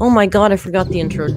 Oh my God, I forgot the intro.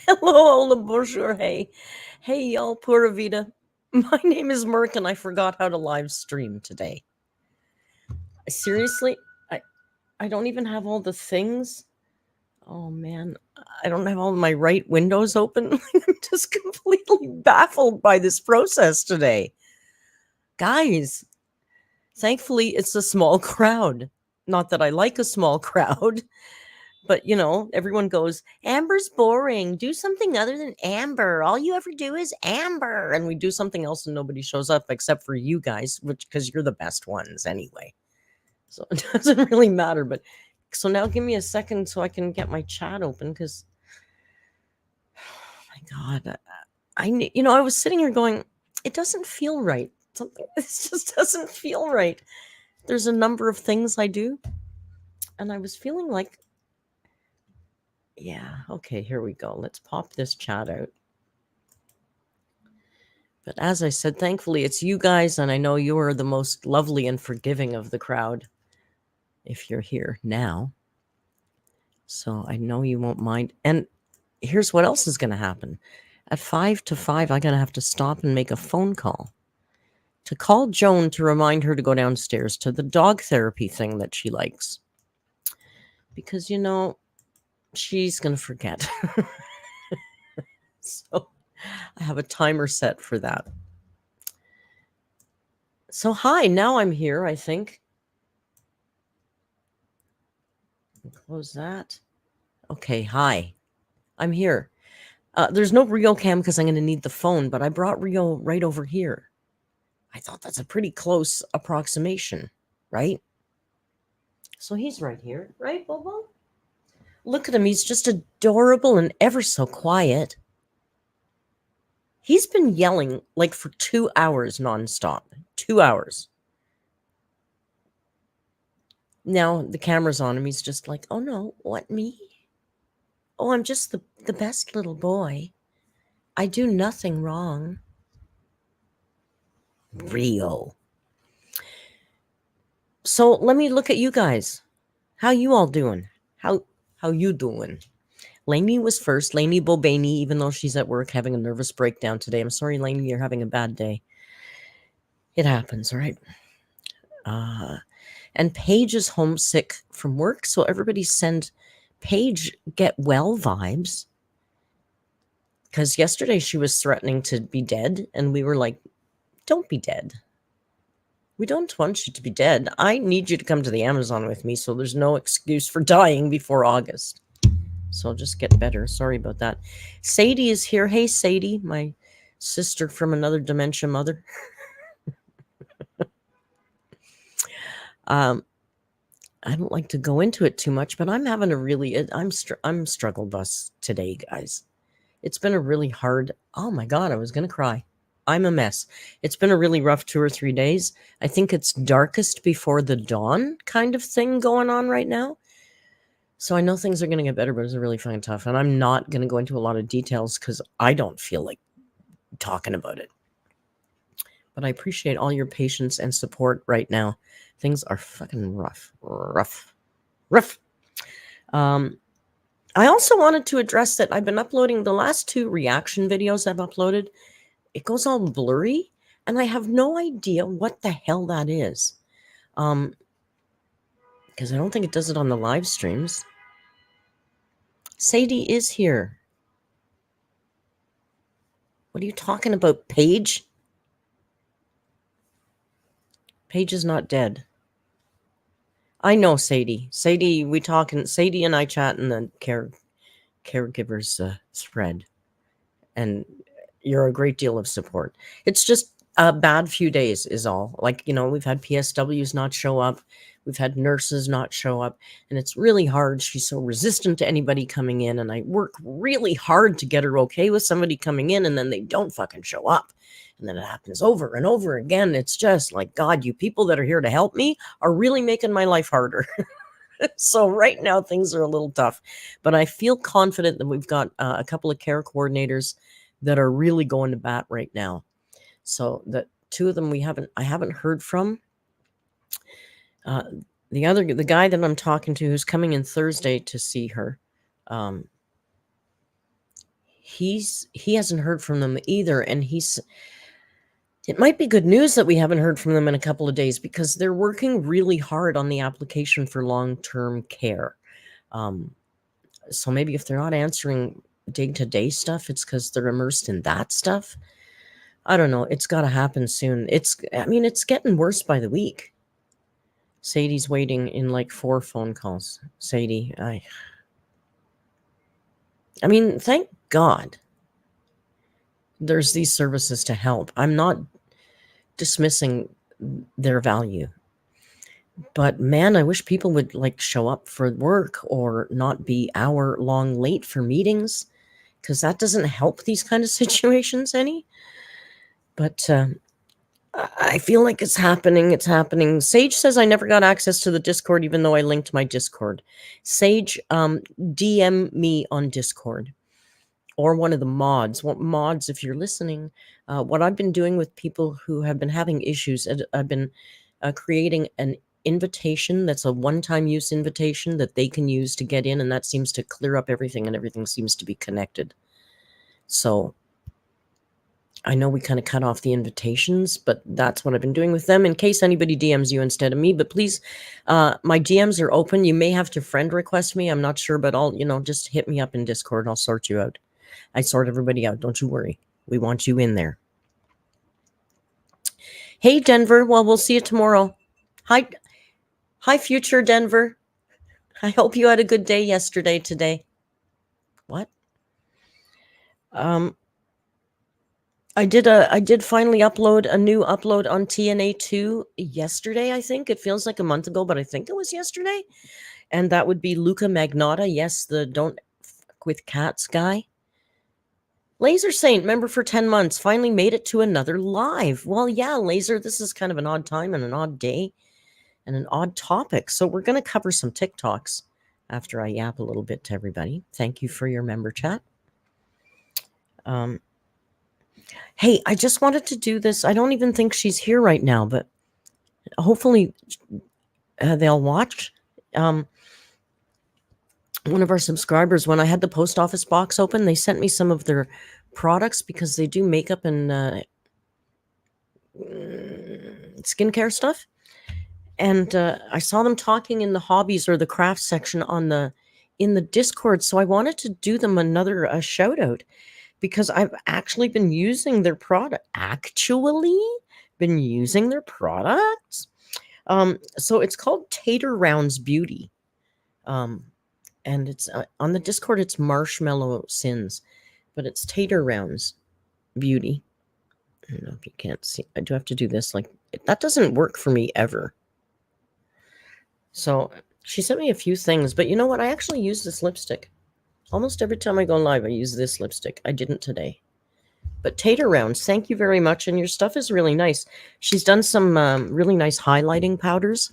Hello, hola, bonjour, hey. Hey, y'all, pura vida. My name is Merc, and I forgot how to live stream today. Seriously, I don't even have all the things. Oh man, I don't have all my right windows open. I'm just completely baffled by this process today. Guys, thankfully it's a small crowd. Not that I like a small crowd, but everyone goes, Amber's boring. Do something other than Amber. All you ever do is Amber. And we do something else and nobody shows up except for you guys, which because you're the best ones anyway. So it doesn't really matter. But so now give me a second so I can get my chat open because oh my God. I was sitting here going, it doesn't feel right. Something this just doesn't feel right. There's a number of things I do. And I was feeling like, yeah, okay, here we go. Let's pop this chat out. But as I said, thankfully it's you guys, and I know you are the most lovely and forgiving of the crowd if you're here now. So I know you won't mind. And here's what else is going to happen. At 5 to 5, I'm going to have to stop and make a phone call to call Joan to remind her to go downstairs to the dog therapy thing that she likes. Because, she's going to forget. So I have a timer set for that. So hi, now I'm here, I think. Close that. Okay, hi. I'm here. There's no Rio cam because I'm going to need the phone, but I brought Rio right over here. I thought that's a pretty close approximation, right? So he's right here, right, Bobo? Look at him. He's just adorable and ever so quiet. He's been yelling like for 2 hours nonstop. 2 hours. Now the camera's on him. He's just like, oh no, what, me? Oh, I'm just the best little boy. I do nothing wrong. Rio. So let me look at you guys. How you all doing? How you doing? Lainey was first. Lainey Bobaney, even though she's at work having a nervous breakdown today. I'm sorry, Lainey, you're having a bad day. It happens, right? And Paige is homesick from work, so everybody send Paige get well vibes. Because yesterday she was threatening to be dead, and we were like, don't be dead. We don't want you to be dead. I need you to come to the Amazon with me, so there's no excuse for dying before August. So I'll just get better. Sorry about that. Sadie is here. Hey, Sadie, my sister from another dementia mother. I don't like to go into it too much, but I'm having a really I'm struggle bus today, guys. It's been a really hard. Oh my god, I was gonna cry. I'm a mess. It's been a really rough 2 or 3 days. I think it's darkest before the dawn kind of thing going on right now. So I know things are going to get better, but it's really fucking tough. And I'm not going to go into a lot of details because I don't feel like talking about it. But I appreciate all your patience and support right now. Things are fucking rough. I also wanted to address that I've been uploading the last 2 reaction videos I've uploaded. It goes all blurry, and I have no idea what the hell that is. Because I don't think it does it on the live streams. Sadie is here. What are you talking about, Paige? Paige is not dead. I know Sadie. Sadie, we talking. Sadie and I chat in the caregivers thread, and you're a great deal of support. It's just a bad few days is all. Like, we've had PSWs not show up. We've had nurses not show up, and it's really hard. She's so resistant to anybody coming in, and I work really hard to get her okay with somebody coming in, and then they don't fucking show up. And then it happens over and over again. It's just like, God, you people that are here to help me are really making my life harder. So right now things are a little tough, but I feel confident that we've got a couple of care coordinators that are really going to bat right now. So the 2 of them I haven't heard from. The guy that I'm talking to, who's coming in Thursday to see her, he hasn't heard from them either, and it might be good news that we haven't heard from them in a couple of days, because they're working really hard on the application for long-term care. So maybe if they're not answering day-to-day stuff, it's because they're immersed in that stuff. I don't know. It's got to happen soon. It's getting worse by the week. Sadie's waiting in like 4 phone calls. Sadie, thank God there's these services to help. I'm not dismissing their value. But man, I wish people would show up for work or not be hour-long late for meetings, because that doesn't help these kind of situations any. But I feel like it's happening. It's happening. Sage says I never got access to the Discord, even though I linked my Discord. Sage, DM me on Discord, or one of the mods. What mods, if you're listening? What I've been doing with people who have been having issues, I've been creating an invitation that's a one-time use invitation that they can use to get in, and that seems to clear up everything, and everything seems to be connected. So I know we kind of cut off the invitations, but that's what I've been doing with them, in case anybody DMs you instead of me. But please, my DMs are open. You may have to friend request me. I'm not sure, but I'll, just hit me up in Discord. I'll sort you out. I sort everybody out. Don't you worry. We want you in there. Hey, Denver. Well, we'll see you tomorrow. Hi, future Denver. I hope you had a good day yesterday, today. What? I did finally upload a new upload on TNA2 yesterday, I think. It feels like a month ago, but I think it was yesterday. And that would be Luca Magnotta. Yes, the Don't Fuck with Cats guy. Laser Saint, member for 10 months, finally made it to another live. Well, yeah, Laser, this is kind of an odd time and an odd day and an odd topic. So we're going to cover some TikToks after I yap a little bit to everybody. Thank you for your member chat. Hey, I just wanted to do this. I don't even think she's here right now, but hopefully they'll watch. One of our subscribers, when I had the post office box open, they sent me some of their products, because they do makeup and skincare stuff. And I saw them talking in the hobbies or the crafts section in the Discord. So I wanted to do them another shout out, because I've actually been using their product. Actually, been using their products. So it's called Tater Rounds Beauty. And it's on the Discord, it's Marshmallow Sins, but it's Tater Rounds Beauty. I don't know if you can't see. I do have to do this. Like, that doesn't work for me ever. So she sent me a few things, but you know what? I actually use this lipstick. Almost every time I go live, I use this lipstick. I didn't today. But Tater Rounds, thank you very much. And your stuff is really nice. She's done some really nice highlighting powders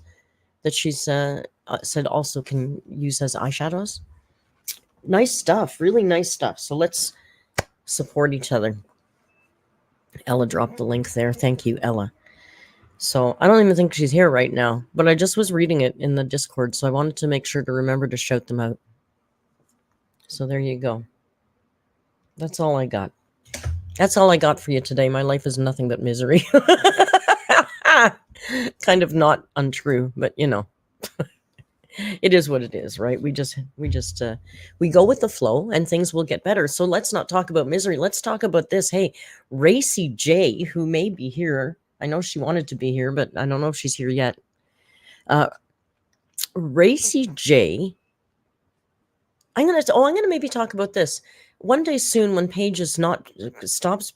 that she's said also can use as eyeshadows. Nice stuff. Really nice stuff. So let's support each other. Ella dropped the link there. Thank you, Ella. So I don't even think she's here right now, but I just was reading it in the Discord, so I wanted to make sure to remember to shout them out. So there you go. That's all I got. That's all I got for you today. My life is nothing but misery. Kind of not untrue, but you know, it is what it is, right? We go with the flow and things will get better. So let's not talk about misery. Let's talk about this. Hey, Racy J, who may be here. I know she wanted to be here, but I don't know if she's here yet. Racy J. I'm gonna maybe talk about this one day soon when Paige stops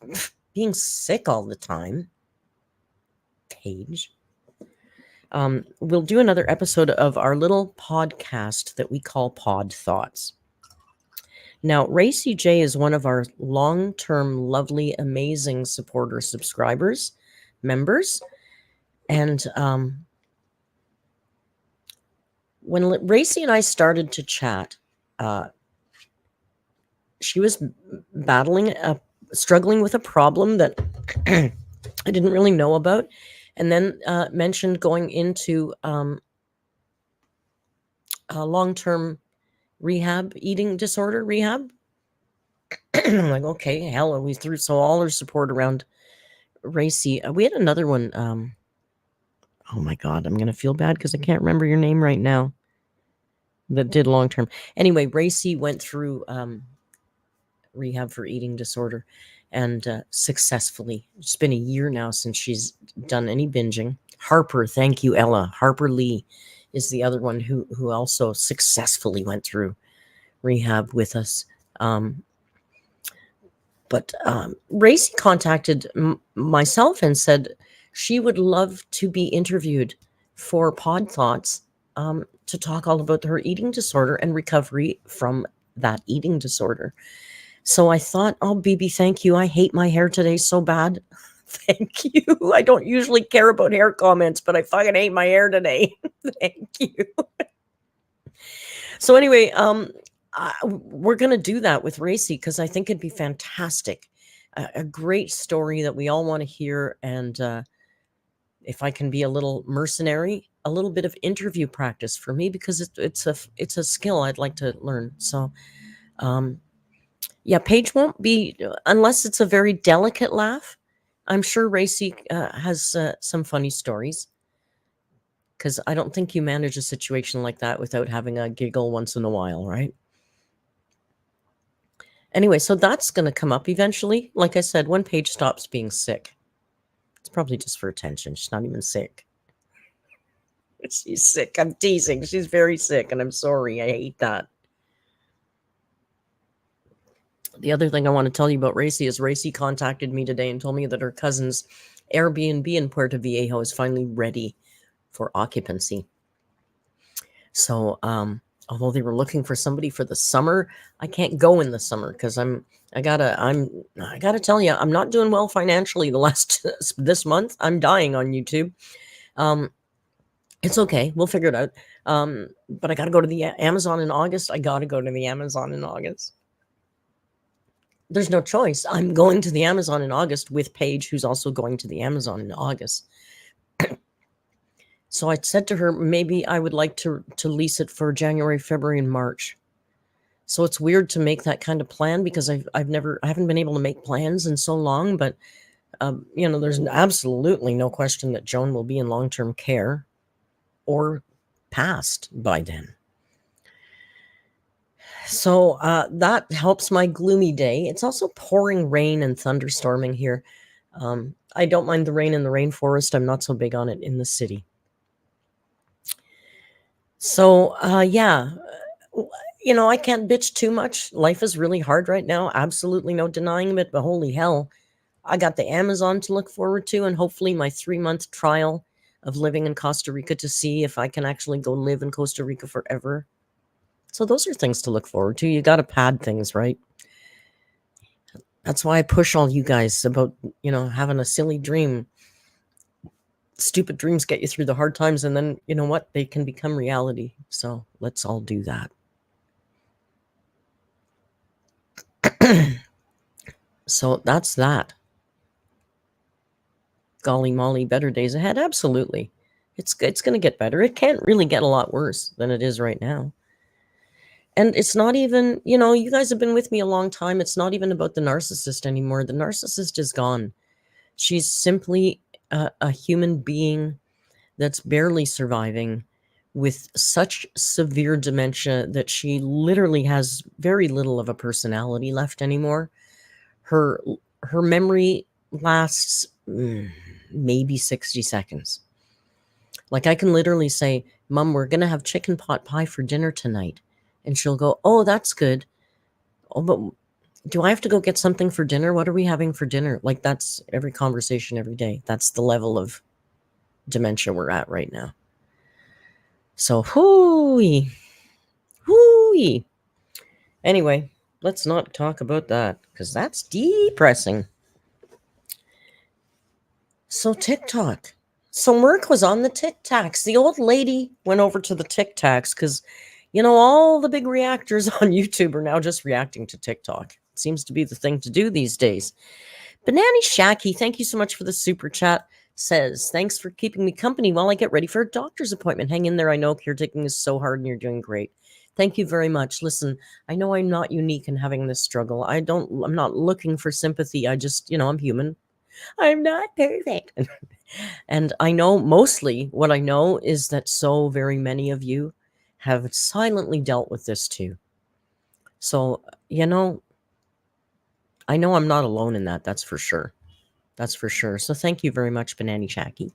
being sick all the time. Paige. We'll do another episode of our little podcast that we call Pod Thoughts. Now, Racy J is one of our long-term, lovely, amazing supporter subscribers, members. And when Racy and I started to chat, she was struggling with a problem that I didn't really know about, and then mentioned going into a long-term rehab, eating disorder rehab. I'm like, okay, hell, are we through? So all her support around Racy. We had another one. Oh my God, I'm going to feel bad because I can't remember your name right now. That did long-term. Anyway, Racy went through rehab for eating disorder and successfully. It's been a year now since she's done any binging. Harper, thank you, Ella. Harper Lee is the other one who also successfully went through rehab with us. But Racy contacted myself and said she would love to be interviewed for Pod Thoughts to talk all about her eating disorder and recovery from that eating disorder. So I thought, oh, BB, thank you. I hate my hair today so bad. Thank you. I don't usually care about hair comments, but I fucking hate my hair today. Thank you. So anyway, we're going to do that with Racy because I think it'd be fantastic. A great story that we all want to hear. And if I can be a little mercenary, a little bit of interview practice for me because it's a skill I'd like to learn. So yeah, Paige won't be, unless it's a very delicate laugh. I'm sure Racy has some funny stories because I don't think you manage a situation like that without having a giggle once in a while, right? Anyway, so that's going to come up eventually. Like I said, when Paige stops being sick. It's probably just for attention. She's not even sick. She's sick. I'm teasing. She's very sick, and I'm sorry. I hate that. The other thing I want to tell you about Racy is Racy contacted me today and told me that her cousin's Airbnb in Puerto Viejo is finally ready for occupancy. So, although they were looking for somebody for the summer, I can't go in the summer because I gotta tell you, I'm not doing well financially this month. I'm dying on YouTube. It's okay. We'll figure it out. But I gotta go to the Amazon in August. There's no choice. I'm going to the Amazon in August with Paige, who's also going to the Amazon in August. So I said to her, maybe I would like to lease it for January, February, and March. So it's weird to make that kind of plan because I haven't been able to make plans in so long. But there's absolutely no question that Joan will be in long-term care or past by then. So that helps my gloomy day. It's also pouring rain and thunderstorming here. I don't mind the rain in the rainforest. I'm not so big on it in the city. So, yeah, I can't bitch too much. Life is really hard right now. Absolutely no denying it, but holy hell, I got the Amazon to look forward to, and hopefully my 3-month trial of living in Costa Rica to see if I can actually go live in Costa Rica forever. So those are things to look forward to. You got to pad things, right? That's why I push all you guys about, having a silly dream. Stupid dreams get you through the hard times, and then, you know what? They can become reality. So let's all do that. So that's that. Golly molly, better days ahead. Absolutely. It's going to get better. It can't really get a lot worse than it is right now. And it's not even, you guys have been with me a long time. It's not even about the narcissist anymore. The narcissist is gone. She's simply a human being that's barely surviving with such severe dementia that she literally has very little of a personality left anymore. Her memory lasts maybe 60 seconds. Like I can literally say, "Mom, we're going to have chicken pot pie for dinner tonight." And she'll go, "Oh, that's good. Oh, but do I have to go get something for dinner? What are we having for dinner?" Like that's every conversation every day. That's the level of dementia we're at right now. So, hooey. Anyway, let's not talk about that because that's depressing. So, TikTok. So, Merc was on the TikToks. The old lady went over to the TikToks because, all the big reactors on YouTube are now just reacting to TikTok. It seems to be the thing to do these days. Banani Shacky, thank you so much for the super chat. Says, "Thanks for keeping me company while I get ready for a doctor's appointment. Hang in there. I know caretaking is so hard and you're doing great." Thank you very much. Listen, I know I'm not unique in having this struggle. I'm not looking for sympathy. I just, I'm human. I'm not perfect. And I know mostly what I know is that so very many of you have silently dealt with this too. So, I know I'm not alone in that. That's for sure. That's for sure. So thank you very much, Banani Shacky.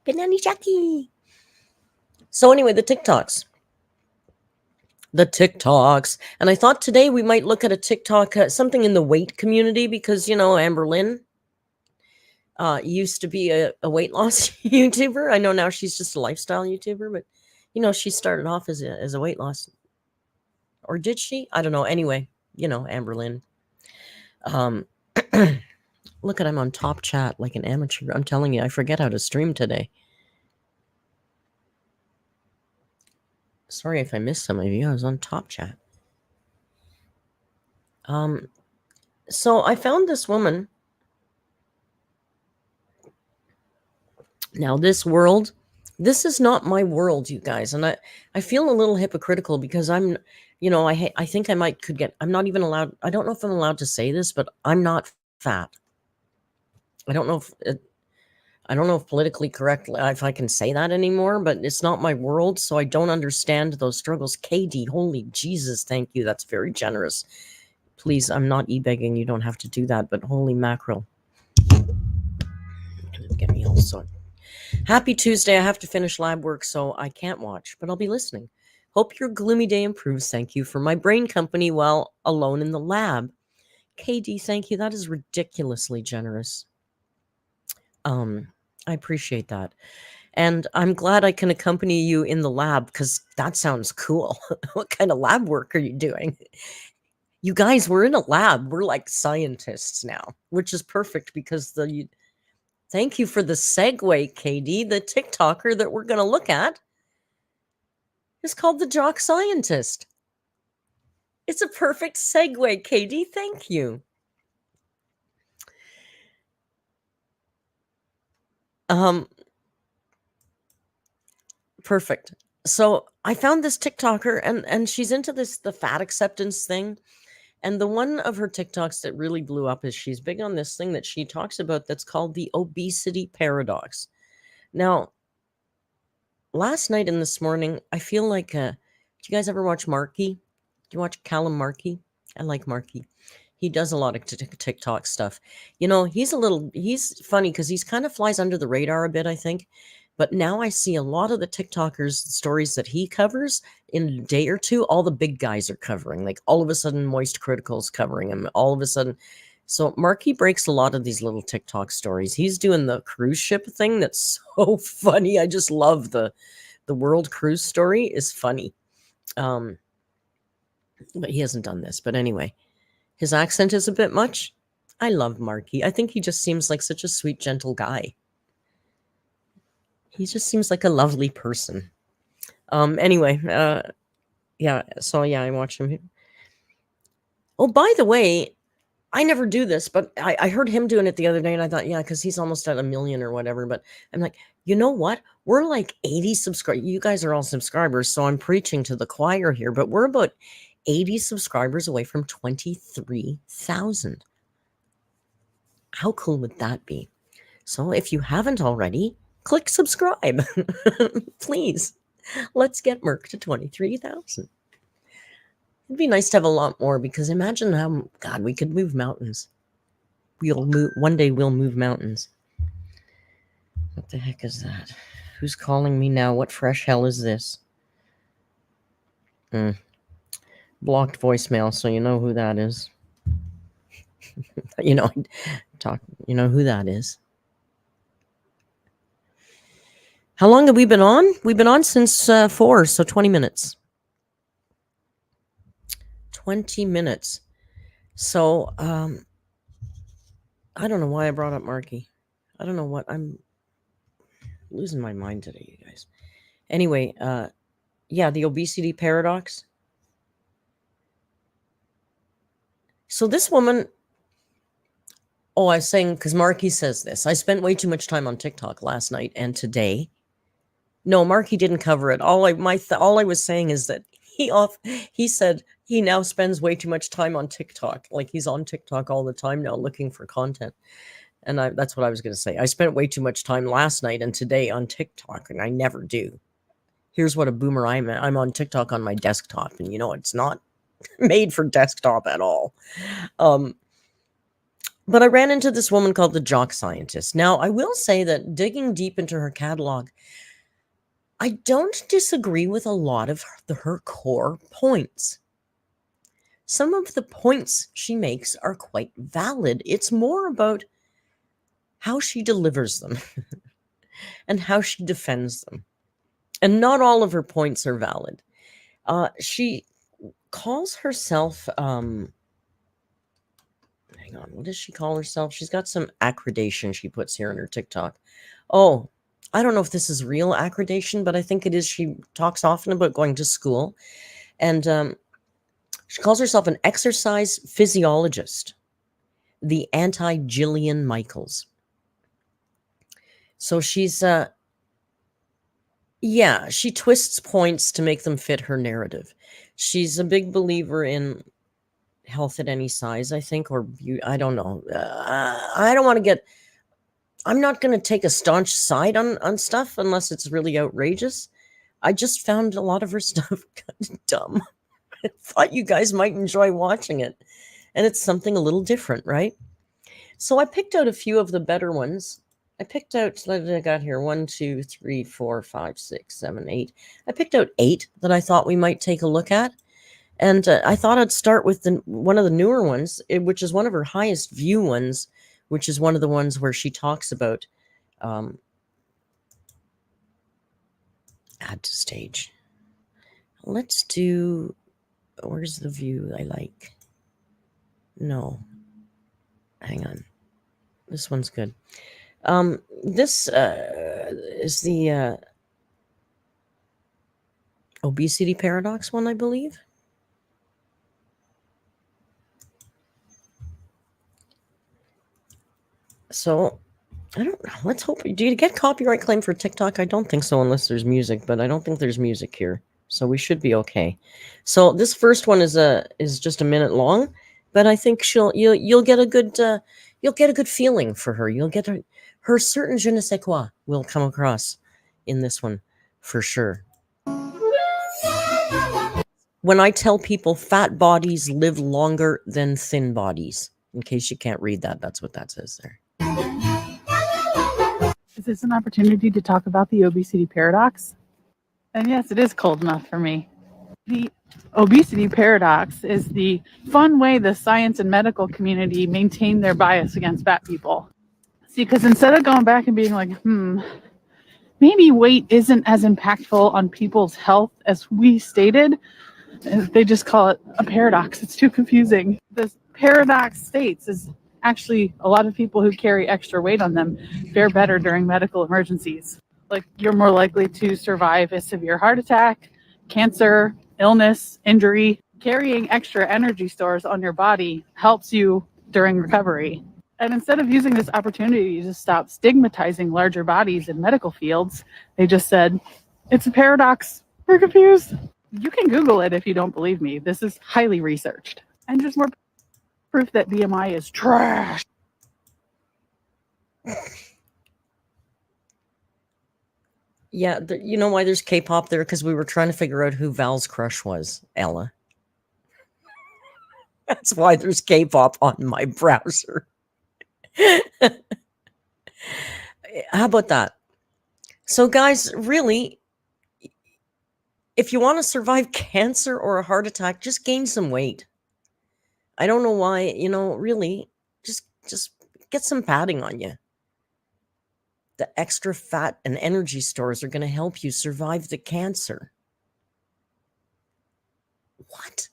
Banani Shacky. So anyway, the TikToks. And I thought today we might look at a TikTok, something in the weight community, because, Amber Lynn used to be a weight loss YouTuber. I know now she's just a lifestyle YouTuber, but, she started off as a weight loss. Or did she? I don't know. Anyway, Amber Lynn. Look at, I'm on top chat like an amateur. I'm telling you, I forget how to stream today. Sorry if I missed some of you. I was on top chat. So I found this woman. Now, this is not my world, you guys. And I feel a little hypocritical because I'm, I think I'm not even allowed. I don't know if I'm allowed to say this, but I'm not fat. I don't know if politically correct, if I can say that anymore, but it's not my world. So I don't understand those struggles. KD, holy Jesus. Thank you. That's very generous. Please, I'm not e-begging. You don't have to do that, but holy mackerel. Get me all sorted. Happy Tuesday. I have to finish lab work, so I can't watch, but I'll be listening. Hope your gloomy day improves. Thank you for my brain company while alone in the lab. KD, thank you. That is ridiculously generous. I appreciate that. And I'm glad I can accompany you in the lab because that sounds cool. What kind of lab work are you doing? You guys, we're in a lab. We're like scientists now, which is perfect because thank you for the segue, KD. The TikToker that we're going to look at is called the Jock Scientist. It's a perfect segue, KD. Thank you. Perfect. So I found this TikToker and she's into the fat acceptance thing. And the one of her TikToks that really blew up is she's big on this thing that she talks about that's called the obesity paradox. Now, last night and this morning, I feel like, do you guys ever watch Marky? Do you watch Callum Marky? I like Marky. He does a lot of TikTok stuff. He's funny because he's kind of flies under the radar a bit, I think. But now I see a lot of the TikTokers stories that he covers in a day or two, all the big guys are covering. Like all of a sudden, Moist Critical's covering him. All of a sudden. So Marky breaks a lot of these little TikTok stories. He's doing the cruise ship thing that's so funny. I just love the world cruise story is funny. But he hasn't done this. But anyway, his accent is a bit much. I love Marky. I think he just seems like such a sweet, gentle guy. He just seems like a lovely person. Anyway, yeah. So yeah, I watch him. Oh, by the way, I never do this, but I heard him doing it the other day, and I thought, yeah, because he's almost at 1 million or whatever. But I'm like, you know what? We're like 80 subscribers. You guys are all subscribers, so I'm preaching to the choir here. But we're about 80 subscribers away from 23,000. How cool would that be? So if you haven't already, click subscribe. Please, let's get Merc to 23,000. It'd be nice to have a lot more, because imagine how, God, we could move mountains. One day we'll move mountains. What the heck is that? Who's calling me now? What fresh hell is this? Blocked voicemail, so you know who that is. You know who that is. How long have we been on? We've been on since 4, so 20 minutes. 20 minutes. So, I don't know why I brought up Marky. I don't know what. I'm losing my mind today, you guys. Anyway, yeah, the obesity paradox. So this woman, I was saying, because Marky says this, I spent way too much time on TikTok last night and today. No, Marky didn't cover it. All I was saying is that he said he now spends way too much time on TikTok. Like he's on TikTok all the time now looking for content. And that's what I was going to say. I spent way too much time last night and today on TikTok, and I never do. Here's what a boomer I'm at. I'm on TikTok on my desktop, and it's not made for desktop at all. But I ran into this woman called the Jock Scientist. Now, I will say that digging deep into her catalog, I don't disagree with a lot of her core points. Some of the points she makes are quite valid. It's more about how she delivers them and how she defends them. And not all of her points are valid. She calls herself, hang on, what does she call herself? She's got some accreditation she puts here in her TikTok. Oh, I don't know if this is real accreditation, but I think it is. She talks often about going to school. And she calls herself an exercise physiologist, the Anti Jilliam Michaels. So she's, she twists points to make them fit her narrative. She's a big believer in health at any size, I think, or I don't know. I don't want to get... I'm not going to take a staunch side on stuff unless it's really outrageous. I just found a lot of her stuff kind of dumb. I thought you guys might enjoy watching it. And it's something a little different, right? So I picked out a few of the better ones. I picked out, what did I got here? 1, 2, 3, 4, 5, 6, 7, 8. I picked out 8 that I thought we might take a look at. And I thought I'd start with one of the newer ones, which is one of her highest view ones, which is one of the ones where she talks about add to stage. Let's do, where's the view I like? No. Hang on. This one's good. This is the obesity paradox one, I believe. So, I don't know. Let's hope. Do you get copyright claim for TikTok? I don't think so, unless there's music, but I don't think there's music here. So we should be okay. So this first one is just a minute long, but I think you'll get a good feeling for her. You'll get her certain je ne sais quoi will come across in this one for sure. when I tell people fat bodies live longer than thin bodies. In case you can't read that, that's what that says there. Is this an opportunity to talk about the obesity paradox? And yes, it is cold enough for me. The obesity paradox is the fun way the science and medical community maintain their bias against fat people. See, because instead of going back and being like, maybe weight isn't as impactful on people's health as we stated, they just call it a paradox. It's too confusing. The paradox states is actually a lot of people who carry extra weight on them fare better during medical emergencies. Like, you're more likely to survive a severe heart attack, cancer, illness, injury. Carrying extra energy stores on your body helps you during recovery. And instead of using this opportunity to stop stigmatizing larger bodies in medical fields, they just said, it's a paradox. We're confused. You can Google it if you don't believe me. This is highly researched. And just more proof that BMI is trash. Yeah, you know why there's K-pop there? Because we were trying to figure out who Val's crush was, Ella. That's why there's K-pop on my browser. How about that? So, guys, really, if you want to survive cancer or a heart attack, just gain some weight. I don't know why, really, just get some padding on you. The extra fat and energy stores are going to help you survive the cancer. What?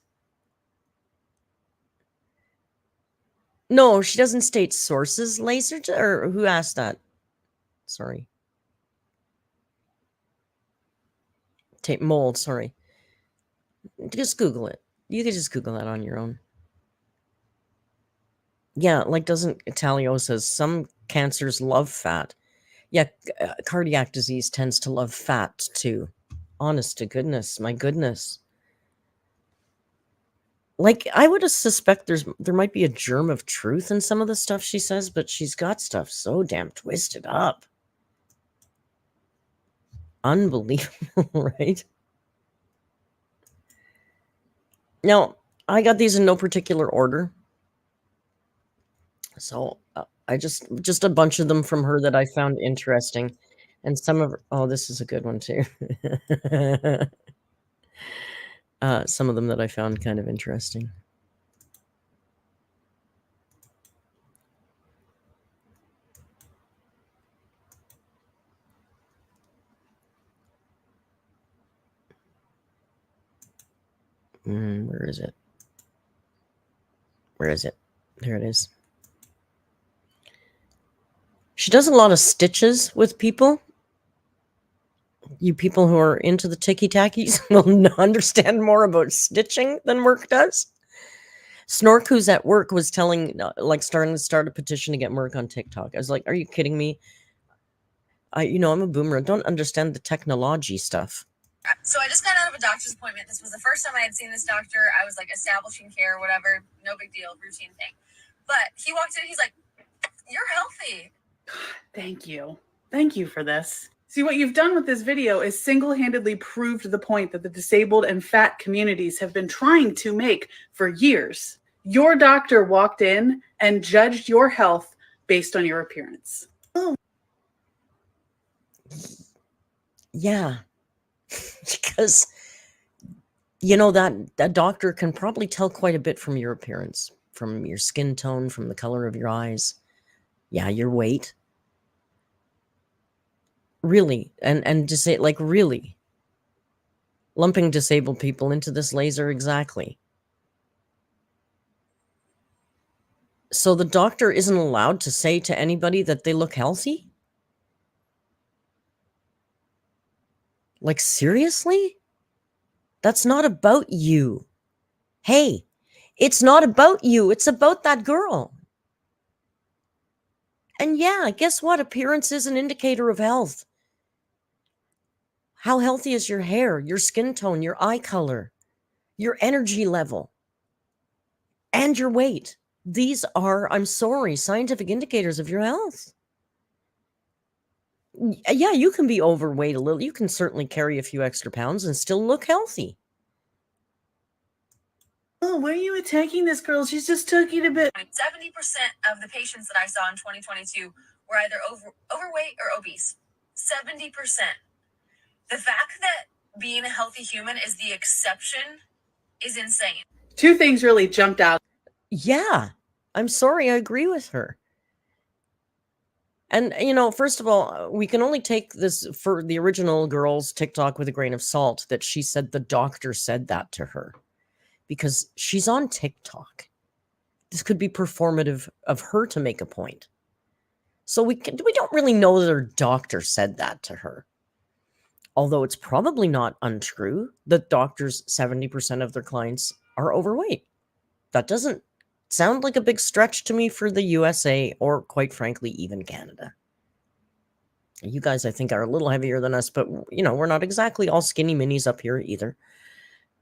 No, she doesn't state sources, Laser, or who asked that? Sorry. Tape mold, sorry. Just Google it. You can just Google that on your own. Yeah, like doesn't Italio says some cancers love fat. Yeah, cardiac disease tends to love fat too. Honest to goodness, my goodness. Like, I would suspect there might be a germ of truth in some of the stuff she says, but she's got stuff so damn twisted up. Unbelievable, right? Now, I got these in no particular order. So I just a bunch of them from her that I found interesting. And some of her, this is a good one too. Some of them that I found kind of interesting. Where is it? Where is it? There it is. She does a lot of stitches with people. You people who are into the ticky-tackies will understand more about stitching than Merc does. Snork, who's at work, was telling, starting to start a petition to get Merc on TikTok. I was like, are you kidding me? I'm a boomer. I don't understand the technology stuff. So I just got out of a doctor's appointment. This was the first time I had seen this doctor. I was like establishing care, whatever. No big deal, routine thing. But he walked in, he's like, you're healthy. Thank you. Thank you for this. See, what you've done with this video is single-handedly proved the point that the disabled and fat communities have been trying to make for years. Your doctor walked in and judged your health based on your appearance. Oh. Yeah. Because, that doctor can probably tell quite a bit from your appearance, from your skin tone, from the color of your eyes. Yeah, your weight. Really. And just say, really. Lumping disabled people into this laser, exactly. So the doctor isn't allowed to say to anybody that they look healthy? Like, seriously? That's not about you. Hey, it's not about you. It's about that girl. And yeah, guess what? Appearance is an indicator of health. How healthy is your hair, your skin tone, your eye color, your energy level, and your weight? These are, I'm sorry, scientific indicators of your health. Yeah, you can be overweight a little. You can certainly carry a few extra pounds and still look healthy. Oh, why are you attacking this girl? She's just talking a bit. 70% of the patients that I saw in 2022 were either overweight or obese. 70%. The fact that being a healthy human is the exception is insane. Two things really jumped out. Yeah, I'm sorry, I agree with her. And, you know, first of all, we can only take this for the original girl's TikTok with a grain of salt that she said the doctor said that to her because she's on TikTok. This could be performative of her to make a point. So we don't really know that her doctor said that to her. Although it's probably not untrue that doctors, 70% of their clients are overweight. That doesn't sound like a big stretch to me for the USA or, quite frankly, even Canada. You guys, I think, are a little heavier than us, but, you know, we're not exactly all skinny minis up here either.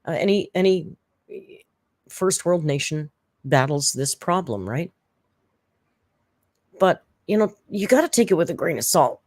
Any first world nation battles this problem, right? But, you know, you got to take it with a grain of salt,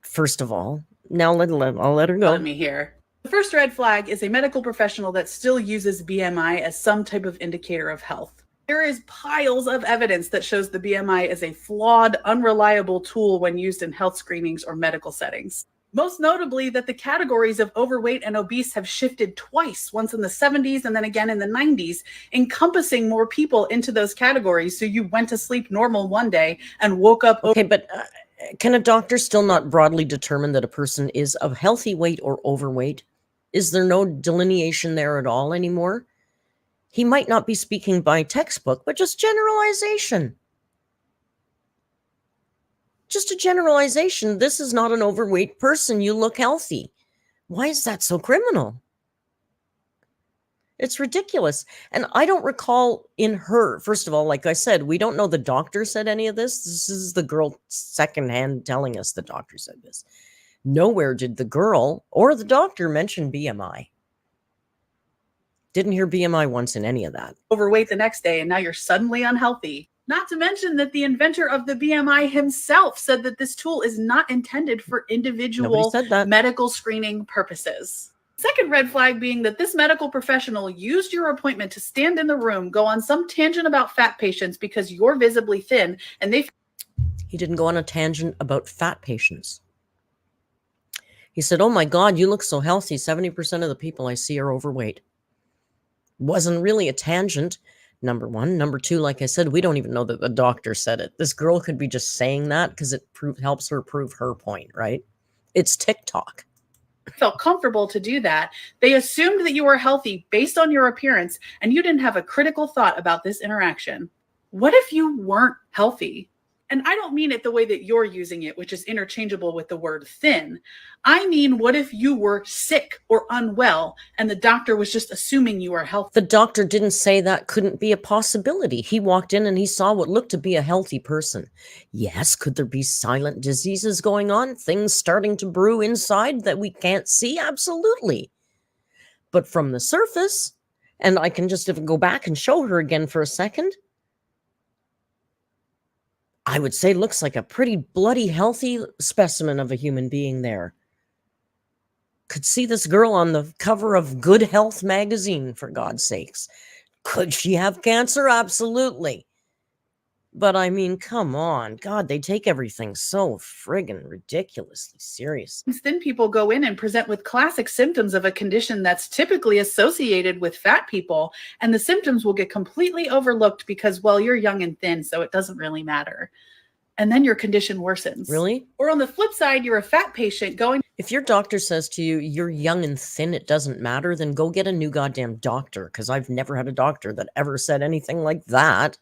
first of all. Now I'll let her go. Me here. The first red flag is a medical professional that still uses BMI as some type of indicator of health. There is piles of evidence that shows the BMI is a flawed, unreliable tool when used in health screenings or medical settings. Most notably that the categories of overweight and obese have shifted twice, once in the 70s and then again in the 90s, encompassing more people into those categories. So you went to sleep normal one day and woke up. Okay, but can a doctor still not broadly determine that a person is of healthy weight or overweight? Is there no delineation there at all anymore? He might not be speaking by textbook, but just generalization. Just a generalization. This is not an overweight person. You look healthy. Why is that so criminal? It's ridiculous. And I don't recall in her, first of all, like I said, we don't know the doctor said any of this. This is the girl secondhand telling us the doctor said this. Nowhere did the girl or the doctor mention BMI. Didn't hear BMI once in any of that. Overweight the next day and now you're suddenly unhealthy. Not to mention that the inventor of the BMI himself said that this tool is not intended for individual medical screening purposes. Second red flag being that this medical professional used your appointment to stand in the room, go on some tangent about fat patients because you're visibly thin, and He didn't go on a tangent about fat patients. He said, oh my God, you look so healthy. 70% of the people I see are overweight. Wasn't really a tangent, number one. Number two, like I said, we don't even know that the doctor said it. This girl could be just saying that because it helps her prove her point, right? It's TikTok. Felt comfortable to do that. They assumed that you were healthy based on your appearance, and you didn't have a critical thought about this interaction. What if you weren't healthy? And I don't mean it the way that you're using it, which is interchangeable with the word thin. I mean, what if you were sick or unwell and the doctor was just assuming you were healthy? The doctor didn't say that couldn't be a possibility. He walked in and he saw what looked to be a healthy person. Yes, could there be silent diseases going on? Things starting to brew inside that we can't see? Absolutely. But from the surface, and I can just go back and show her again for a second, I would say looks like a pretty bloody healthy specimen of a human being there. Could see this girl on the cover of Good Health magazine, for God's sakes. Could she have cancer? Absolutely. But I mean, come on. God, they take everything so friggin' ridiculously serious. Thin people go in and present with classic symptoms of a condition that's typically associated with fat people, and the symptoms will get completely overlooked because, well, you're young and thin, so it doesn't really matter. And then your condition worsens. Really? Or on the flip side, you're a fat patient going... If your doctor says to you, you're young and thin, it doesn't matter, then go get a new goddamn doctor, because I've never had a doctor that ever said anything like that.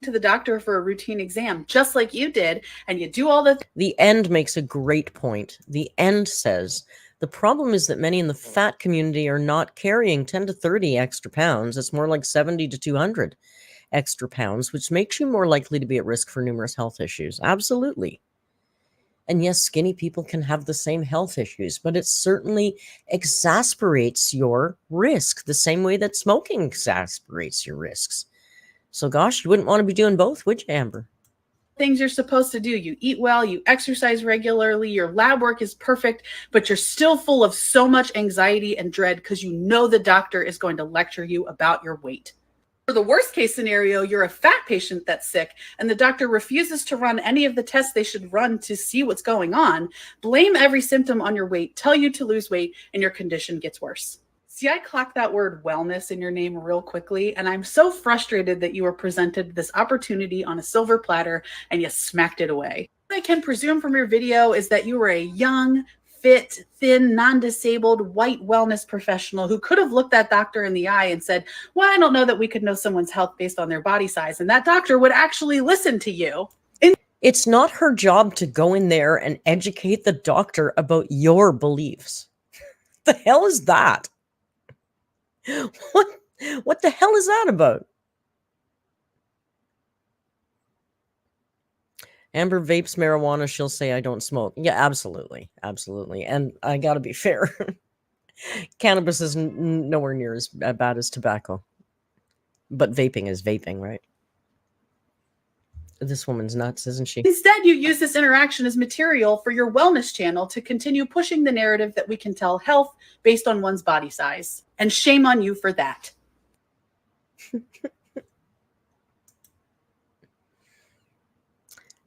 To the doctor for a routine exam, just like you did, and you do all The end makes a great point. The end says, the problem is that many in the fat community are not carrying 10 to 30 extra pounds. It's more like 70 to 200 extra pounds, which makes you more likely to be at risk for numerous health issues. Absolutely. And yes, skinny people can have the same health issues, but it certainly exasperates your risk the same way that smoking exasperates your risks. So gosh, you wouldn't want to be doing both, would you, Amber? things you're supposed to do. You eat well, you exercise regularly, your lab work is perfect, but you're still full of so much anxiety and dread because you know the doctor is going to lecture you about your weight. For the worst case scenario, you're a fat patient that's sick and the doctor refuses to run any of the tests they should run to see what's going on. Blame every symptom on your weight, tell you to lose weight, and your condition gets worse. See, I clocked that word wellness in your name real quickly, and I'm so frustrated that you were presented this opportunity on a silver platter and you smacked it away. What I can presume from your video is that you were a young, fit, thin, non-disabled, white wellness professional who could have looked that doctor in the eye and said, well, I don't know that we could know someone's health based on their body size. And that doctor would actually listen to you. It's not her job to go in there and educate the doctor about your beliefs. The hell is that? What the hell is that about? Amber vapes marijuana. She'll say, I don't smoke. Yeah, absolutely. Absolutely. And I got to be fair. Cannabis is nowhere near as bad as tobacco. But vaping is vaping, right? This woman's nuts, isn't she? Instead, you use this interaction as material for your wellness channel to continue pushing the narrative that we can tell health based on one's body size. And shame on you for that.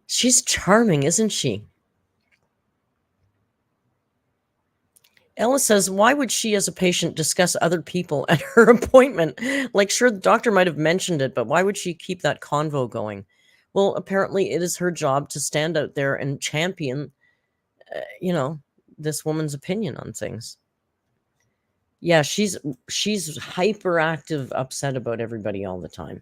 She's charming, isn't she? Ella says, why would she as a patient discuss other people at her appointment? Like, sure, the doctor might have mentioned it, but why would she keep that convo going? Well, apparently it is her job to stand out there and champion, this woman's opinion on things. Yeah, she's hyperactive, upset about everybody all the time.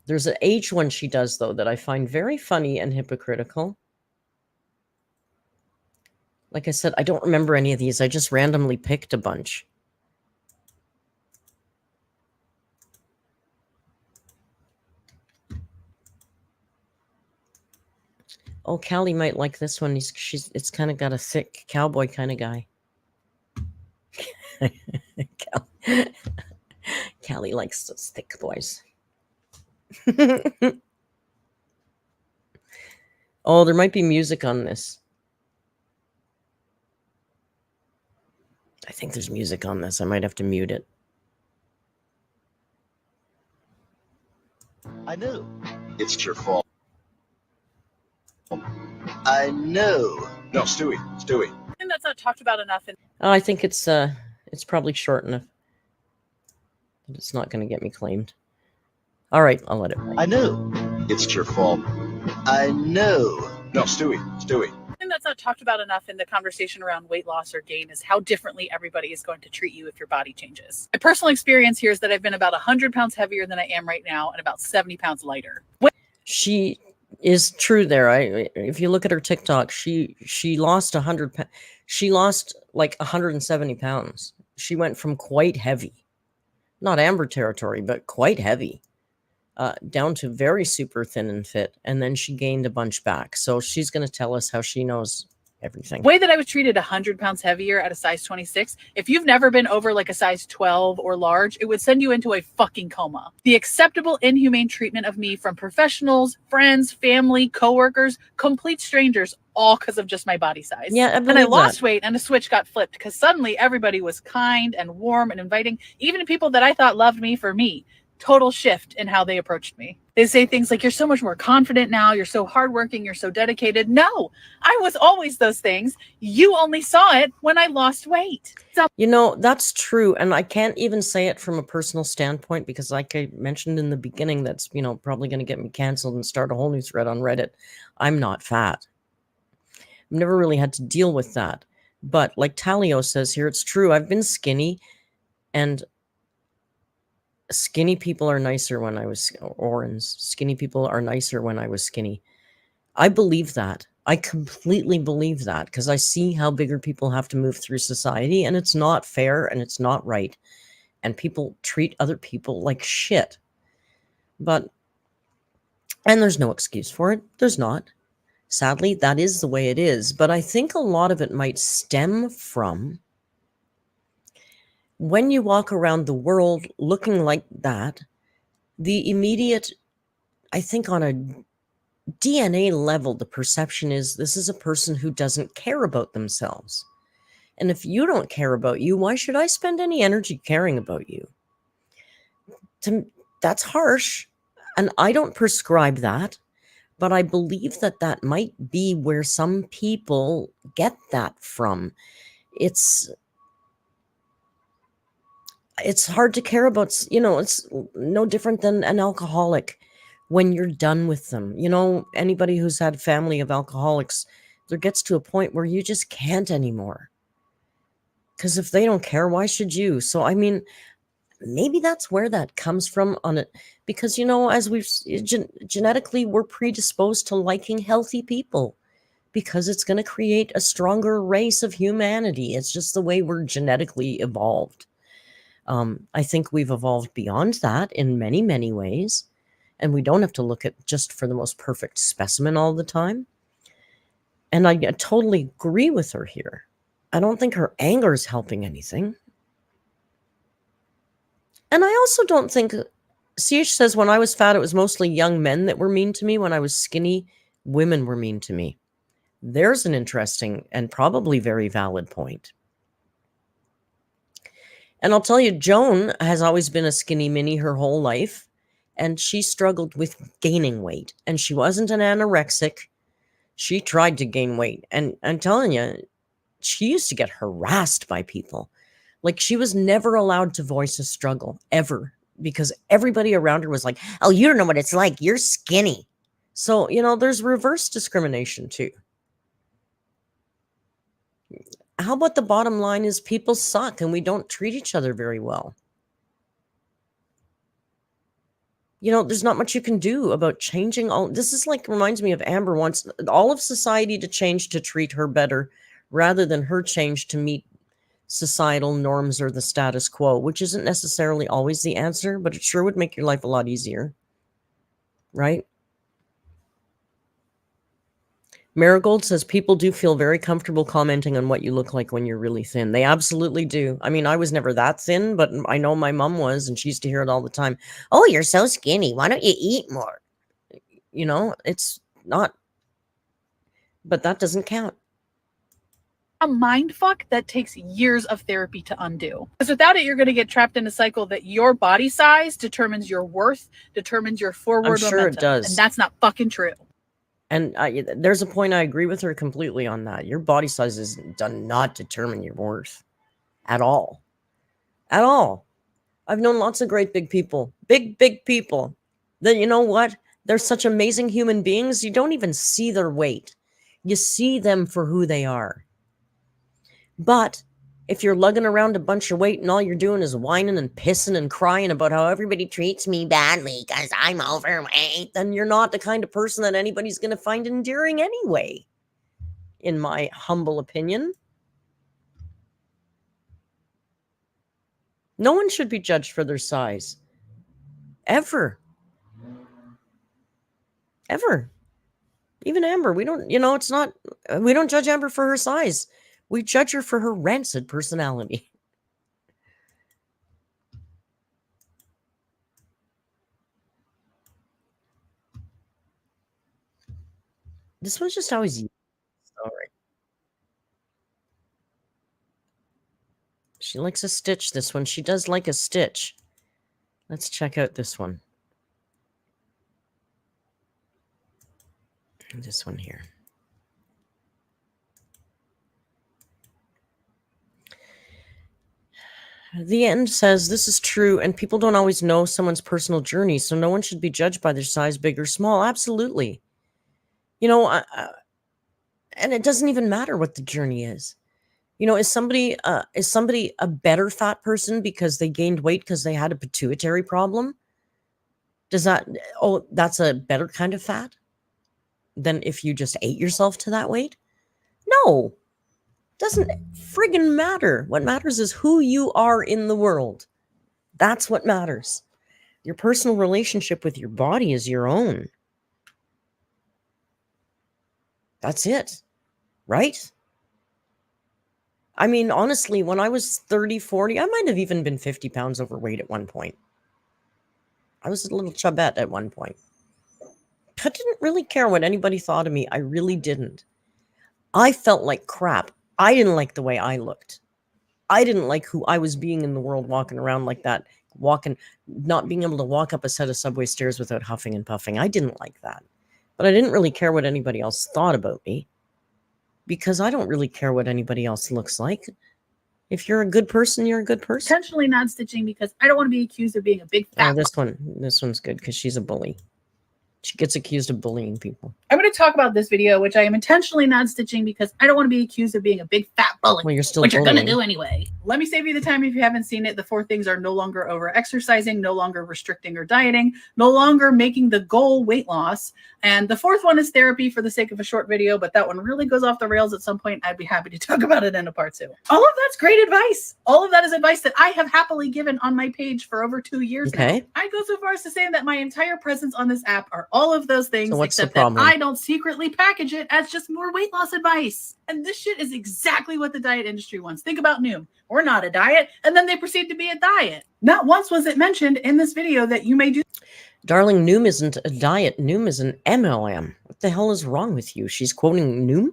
There's an H one she does, though, that I find very funny and hypocritical. Like I said, I don't remember any of these. I just randomly picked a bunch. Oh, Callie might like this one. It's kind of got a thick cowboy kind of guy. Callie likes those thick boys. Oh, there might be music on this. I think there's music on this. I might have to mute it. I know. It's your fault. I know. No, Stewie. And that's not talked about enough. Oh, I think it's probably short enough. But it's not going to get me claimed. All right, I'll let it play. I know. It's your fault. I know. No, Stewie. And that's not talked about enough in the conversation around weight loss or gain is how differently everybody is going to treat you if your body changes. My personal experience here is that I've been about 100 pounds heavier than I am right now and about 70 pounds lighter. She is true there. If you look at her TikTok, she lost 100. She lost like 170 pounds. She went from quite heavy, not Amber territory, but quite heavy, down to very super thin and fit. And then she gained a bunch back. So she's going to tell us how she knows everything. Way that I was treated 100 pounds heavier at a size 26. If you've never been over like a size 12 or large, it would send you into a fucking coma. The acceptable, inhumane treatment of me from professionals, friends, family, coworkers, complete strangers, all because of just my body size. Yeah, and I lost weight and a switch got flipped because suddenly everybody was kind and warm and inviting, even people that I thought loved me for me. Total shift in how they approached me. They say things like, you're so much more confident now. You're so hardworking. You're so dedicated. No, I was always those things. You only saw it when I lost weight. So, that's true. And I can't even say it from a personal standpoint because like I mentioned in the beginning, that's, probably going to get me canceled and start a whole new thread on Reddit. I'm not fat. I've never really had to deal with that. But like Talio says here, it's true. I've been skinny and skinny people are nicer when I was skinny people are nicer when I was skinny. I believe that. I completely believe that because I see how bigger people have to move through society and it's not fair and it's not right. And people treat other people like shit. And there's no excuse for it. There's not. Sadly, that is the way it is. But I think a lot of it might stem from when you walk around the world looking like that, the immediate, I think on a DNA level, the perception is this is a person who doesn't care about themselves. And if you don't care about you, why should I spend any energy caring about you? That's harsh. And I don't prescribe that, but I believe that that might be where some people get that from. It's hard to care about, it's no different than an alcoholic when you're done with them. Anybody who's had family of alcoholics, there gets to a point where you just can't anymore. Because if they don't care, why should you? So, I mean, maybe that's where that comes from on it. Because, as we've genetically, we're predisposed to liking healthy people because it's going to create a stronger race of humanity. It's just the way we're genetically evolved. I think we've evolved beyond that in many, many ways. And we don't have to look at just for the most perfect specimen all the time. And I totally agree with her here. I don't think her anger is helping anything. And I also don't think, CH says, when I was fat, it was mostly young men that were mean to me. When I was skinny, women were mean to me. There's an interesting and probably very valid point. And I'll tell you, Joan has always been a skinny mini her whole life, and she struggled with gaining weight. And she wasn't an anorexic. She tried to gain weight. And I'm telling you, she used to get harassed by people. Like, she was never allowed to voice a struggle, ever, because everybody around her was like, oh, you don't know what it's like. You're skinny. So, there's reverse discrimination too. How about the bottom line is people suck and we don't treat each other very well? There's not much you can do about changing all. This is reminds me of Amber wants all of society to change to treat her better rather than her change to meet societal norms or the status quo, which isn't necessarily always the answer, but it sure would make your life a lot easier. Right? Marigold says people do feel very comfortable commenting on what you look like when you're really thin. They absolutely do. I mean, I was never that thin, but I know my mom was, and she used to hear it all the time. Oh, you're so skinny. Why don't you eat more? It's not, but that doesn't count. A mind fuck that takes years of therapy to undo. Because without it, you're going to get trapped in a cycle that your body size determines your worth, determines your forward I'm sure momentum. it does. And that's not fucking true. And there's a point I agree with her completely on that. Your body size does not determine your worth at all. At all. I've known lots of great big people. Big people. That, you know what? They're such amazing human beings. You don't even see their weight. You see them for who they are. But if you're lugging around a bunch of weight and all you're doing is whining and pissing and crying about how everybody treats me badly because I'm overweight, then you're not the kind of person that anybody's going to find endearing anyway, in my humble opinion. No one should be judged for their size. Ever. Ever. Even Amber, we don't, we don't judge Amber for her size. We judge her for her rancid personality. This one's just always sorry. She likes a stitch, this one. She does like a stitch. Let's check out this one. This one here. The end says, this is true, and people don't always know someone's personal journey, so no one should be judged by their size, big or small. Absolutely. And it doesn't even matter what the journey is. Is somebody a better fat person because they gained weight because they had a pituitary problem? That's a better kind of fat than if you just ate yourself to that weight? No. Doesn't friggin' matter. What matters is who you are in the world. That's what matters. Your personal relationship with your body is your own. That's it. Right? I mean, honestly, when I was 30, 40, I might have even been 50 pounds overweight at one point. I was a little chubette at one point. I didn't really care what anybody thought of me. I really didn't. I felt like crap. I didn't like the way I looked. I didn't like who I was being in the world, walking around like that, not being able to walk up a set of subway stairs without huffing and puffing. I didn't like that. But I didn't really care what anybody else thought about me, because I don't really care what anybody else looks like. If you're a good person, you're a good person. Intentionally not stitching because I don't want to be accused of being a big fat. Oh, this one's good because she's a bully. She gets accused of bullying people. I'm going to talk about this video, which I am intentionally not stitching because I don't want to be accused of being a big fat bully. Well, you're still which bullying. You're going to do anyway. Let me save you the time if you haven't seen it. The 4 things are no longer over exercising, no longer restricting or dieting, no longer making the goal weight loss. And the 4th one is therapy for the sake of a short video, but that one really goes off the rails at some point. I'd be happy to talk about it in a part 2. All of that's great advice. All of that is advice that I have happily given on my page for over 2 years now. I'd go so far as to say that my entire presence on this app are all of those things, So what's except the problem? that I don't secretly package it as just more weight loss advice. And this shit is exactly what the diet industry wants. Think about Noom. We're not a diet, and then they proceed to be a diet. Not once was it mentioned in this video that you may do. Darling, Noom isn't a diet. Noom is an MLM. What the hell is wrong with you? She's quoting Noom?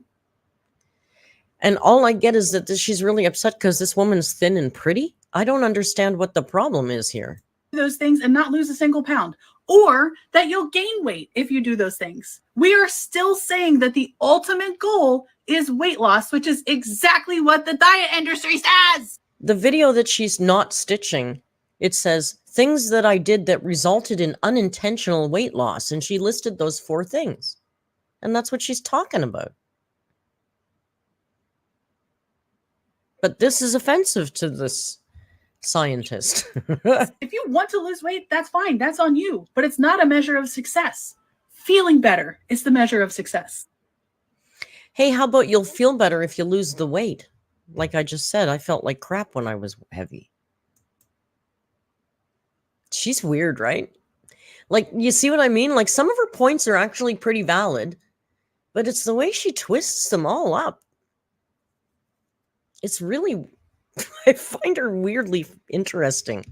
And all I get is that she's really upset because this woman's thin and pretty? I don't understand what the problem is here. Those things and not lose a single pound, or that you'll gain weight if you do those things. We are still saying that the ultimate goal is weight loss, which is exactly what the diet industry says. The video that she's not stitching, it says things that I did that resulted in unintentional weight loss, and she listed those 4 things, and that's what she's talking about. But this is offensive to this scientist. If you want to lose weight, that's fine. That's on you. But it's not a measure of success. Feeling better is the measure of success. Hey, how about you'll feel better if you lose the weight? Like I just said, I felt like crap when I was heavy. She's weird, right? Like, you see what I mean? Like, some of her points are actually pretty valid, but it's the way she twists them all up. It's really... I find her weirdly interesting.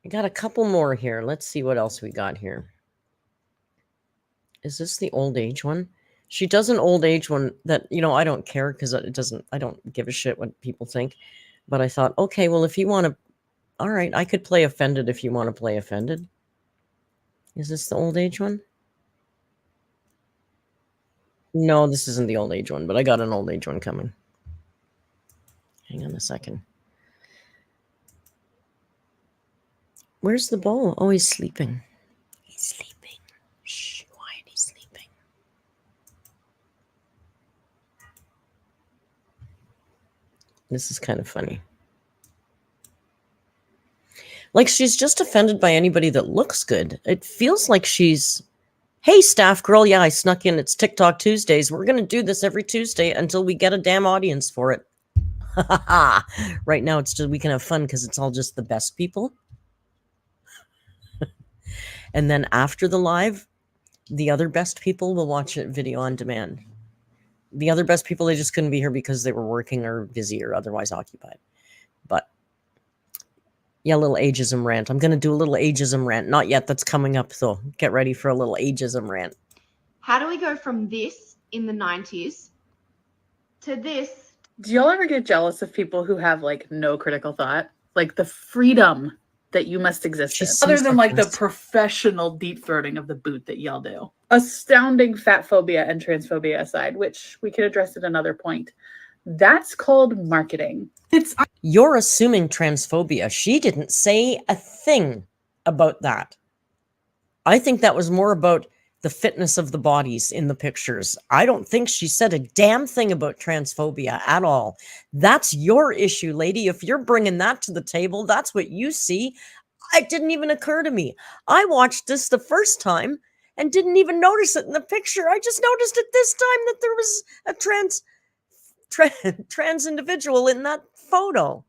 I got a couple more here. Let's see what else we got here. Is this the old age one? She does an old age one that, I don't care because I don't give a shit what people think. But I thought, okay, well, if you want to, all right, I could play offended if you want to play offended. Is this the old age one? No, this isn't the old age one, but I got an old age one coming. Hang on a second. Where's the bowl? Oh, he's sleeping. He's sleeping. Shh, quiet, he's sleeping. This is kind of funny. Like, she's just offended by anybody that looks good. It feels like she's... Hey, staff girl, yeah, I snuck in. It's TikTok Tuesdays. We're going to do this every Tuesday until we get a damn audience for it. Right now, it's just we can have fun because it's all just the best people. And then after the live, the other best people will watch it video on demand. The other best people, they just couldn't be here because they were working or busy or otherwise occupied. But yeah, a little ageism rant. I'm going to do a little ageism rant. Not yet. That's coming up, though. Get ready for a little ageism rant. How do we go from this in the 90s to this? Do y'all ever get jealous of people who have like no critical thought? Like the freedom that you must exist in. Other than like the professional deep throating of the boot that y'all do. Astounding fat phobia and transphobia aside, which we could address at another point. That's called marketing. You're assuming transphobia. She didn't say a thing about that. I think that was more about the fitness of the bodies in the pictures. I don't think she said a damn thing about transphobia at all. That's your issue, lady. If you're bringing that to the table, that's what you see. It didn't even occur to me. I watched this the first time and didn't even notice it in the picture. I just noticed it this time that there was a trans individual in that photo.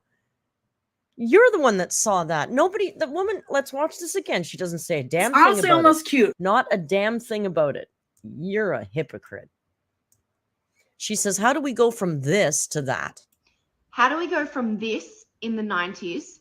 You're the one that saw that. Nobody, the woman, let's watch this again. She doesn't say a damn thing honestly about almost it. Cute. Not a damn thing about it. You're a hypocrite. She says, how do we go from this to that? How do we go from this in the 90s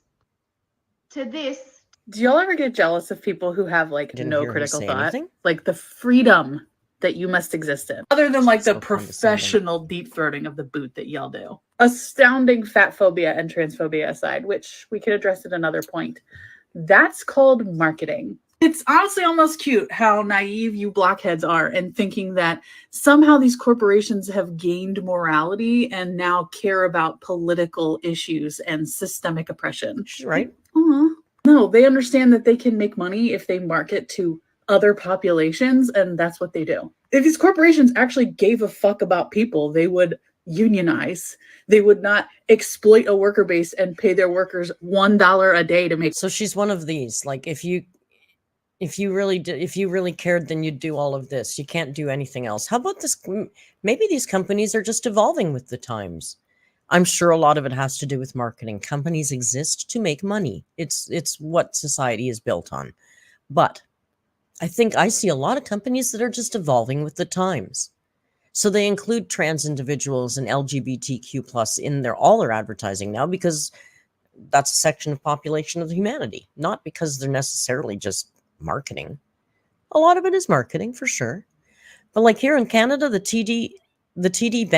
to this Do y'all ever get jealous of people who have like Didn't no hear him critical say thought? anything. Like the freedom that you must exist in. Other than like the So condescending. professional deep throating of the boot that y'all do. Astounding fat phobia and transphobia aside, which we could address at another point. That's called marketing. It's honestly almost cute how naive you blockheads are in thinking that somehow these corporations have gained morality and now care about political issues and systemic oppression. She's right. No, they understand that they can make money if they market to other populations, and that's what they do. If these corporations actually gave a fuck about people, they would unionize. They would not exploit a worker base and pay their workers $1 a day to make. So she's one of these. Like if you really cared, then you'd do all of this. You can't do anything else. How about this? Maybe these companies are just evolving with the times. I'm sure a lot of it has to do with marketing. Companies exist to make money. It's what society is built on. But I think I see a lot of companies that are just evolving with the times. So they include trans individuals and LGBTQ plus in all their advertising now, because that's a section of population of humanity, not because they're necessarily just marketing. A lot of it is marketing for sure. But like here in Canada, the TD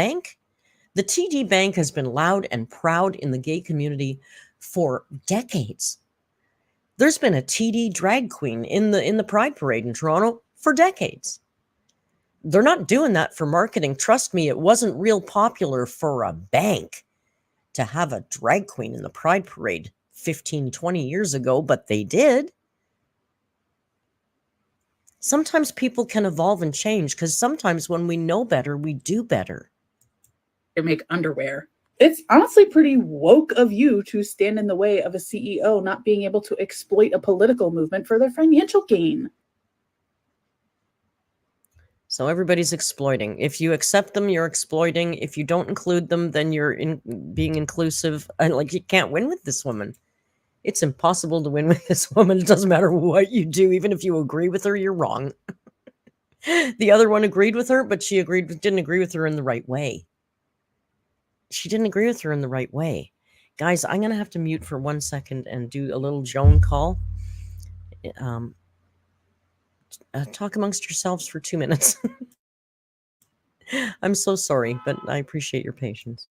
Bank has been loud and proud in the gay community for decades. There's been a TD drag queen in the Pride Parade in Toronto for decades. They're not doing that for marketing. Trust me, it wasn't real popular for a bank to have a drag queen in the Pride Parade 15, 20 years ago, but they did. Sometimes people can evolve and change, because sometimes when we know better, we do better. To make underwear. It's honestly pretty woke of you to stand in the way of a CEO not being able to exploit a political movement for their financial gain. So everybody's exploiting. If you accept them, you're exploiting. If you don't include them, then you're being inclusive. And like, you can't win with this woman. It's impossible to win with this woman. It doesn't matter what you do. Even if you agree with her, you're wrong. The other one agreed with her, but she didn't agree with her in the right way. She didn't agree with her in the right way. Guys, I'm going to have to mute for 1 second and do a little Joan call. Talk amongst yourselves for 2 minutes. I'm so sorry, but I appreciate your patience.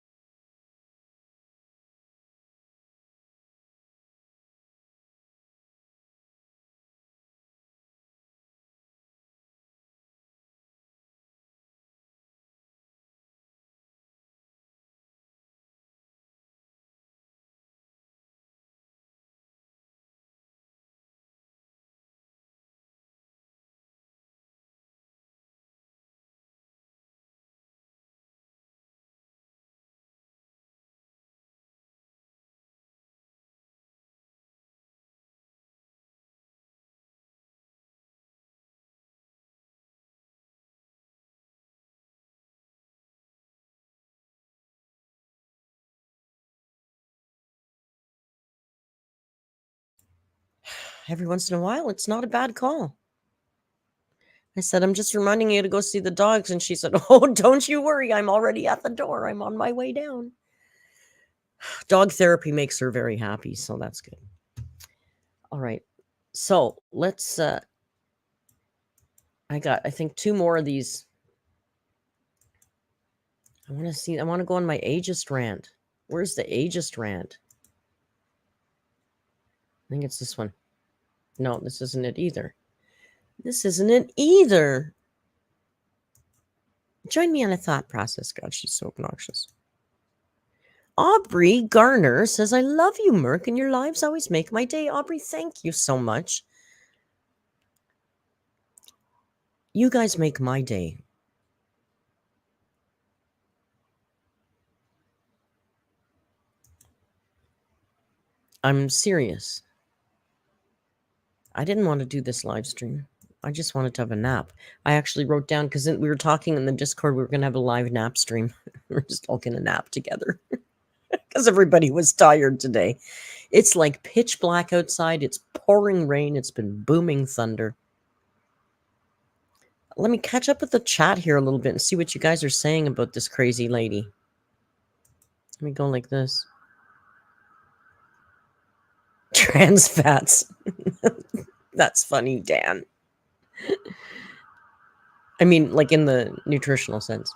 Every once in a while, it's not a bad call. I said, I'm just reminding you to go see the dogs. And she said, oh, don't you worry. I'm already at the door. I'm on my way down. Dog therapy makes her very happy, so that's good. All right. So let's, I think 2 more of these. I want to go on my ageist rant. Where's the ageist rant? I think it's this one. No, this isn't it either. This isn't it either. Join me on a thought process. God, she's so obnoxious. Aubrey Garner says, I love you, Merc, and your lives always make my day. Aubrey, thank you so much. You guys make my day. I'm serious. I didn't want to do this live stream. I just wanted to have a nap. I actually wrote down, because we were talking in the Discord, we were going to have a live nap stream. We're just all going to nap together. Because everybody was tired today. It's like pitch black outside. It's pouring rain. It's been booming thunder. Let me catch up with the chat here a little bit and see what you guys are saying about this crazy lady. Let me go like this. Trans fats. That's funny, Dan. I mean, like in the nutritional sense.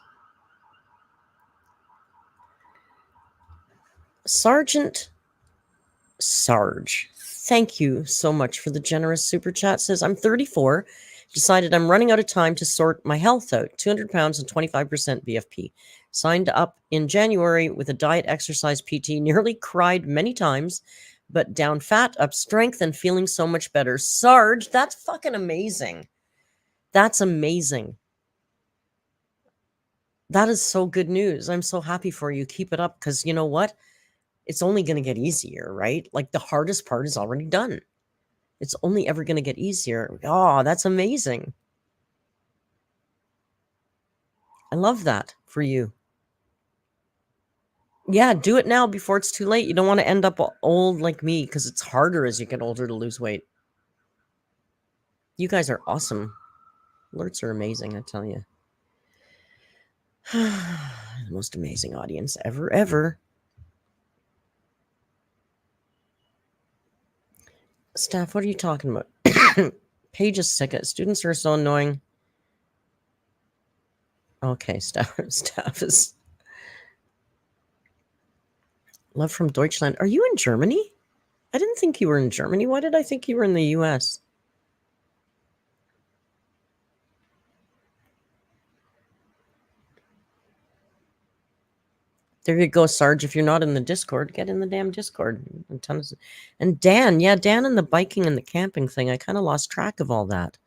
Sergeant Sarge, thank you so much for the generous super chat. Says, I'm 34, decided I'm running out of time to sort my health out. 200 pounds and 25% BFP. Signed up in January with a diet, exercise, PT. Nearly cried many times, but down fat, up strength, and feeling so much better. Sarge, that's fucking amazing. That's amazing. That is so good news. I'm so happy for you. Keep it up, because you know what? It's only going to get easier, right? Like the hardest part is already done. It's only ever going to get easier. Oh, that's amazing. I love that for you. Yeah, do it now before it's too late. You don't want to end up old like me, because it's harder as you get older to lose weight. You guys are awesome. Alerts are amazing, I tell you. The most amazing audience ever. Staff, what are you talking about? Paige is sick. Students are so annoying. Okay, staff is... Love from Deutschland. Are you in Germany? I didn't think you were in Germany. Why did I think you were in the US? There you go, Sarge. If you're not in the Discord, get in the damn Discord. And Dan, yeah, Dan and the biking and the camping thing. I kind of lost track of all that.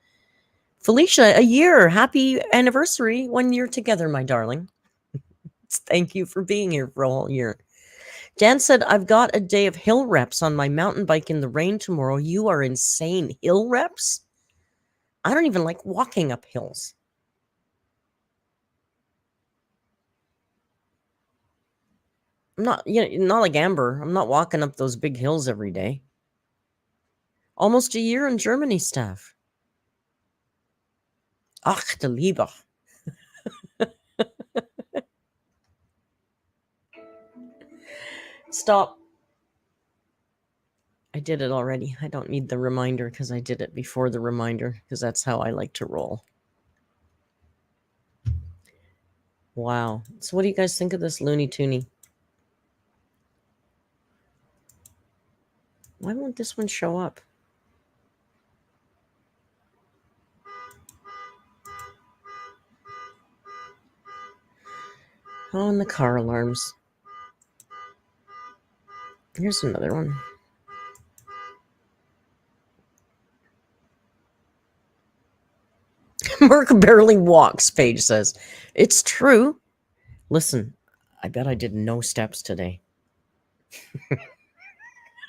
Felicia, a year. Happy anniversary. 1 year together, my darling. Thank you for being here for a whole year. Dan said, I've got a day of hill reps on my mountain bike in the rain tomorrow. You are insane. Hill reps? I don't even like walking up hills. I'm not, not like Amber. I'm not walking up those big hills every day. Almost a year in Germany, staff. Ach, du Lieber. Stop. I did it already. I don't need the reminder because I did it before the reminder, because that's how I like to roll. Wow. So what do you guys think of this Looney Toony? Why won't this one show up? Oh, and the car alarms. Here's another one. Merc barely walks, Paige says. It's true. Listen, I bet I did no steps today.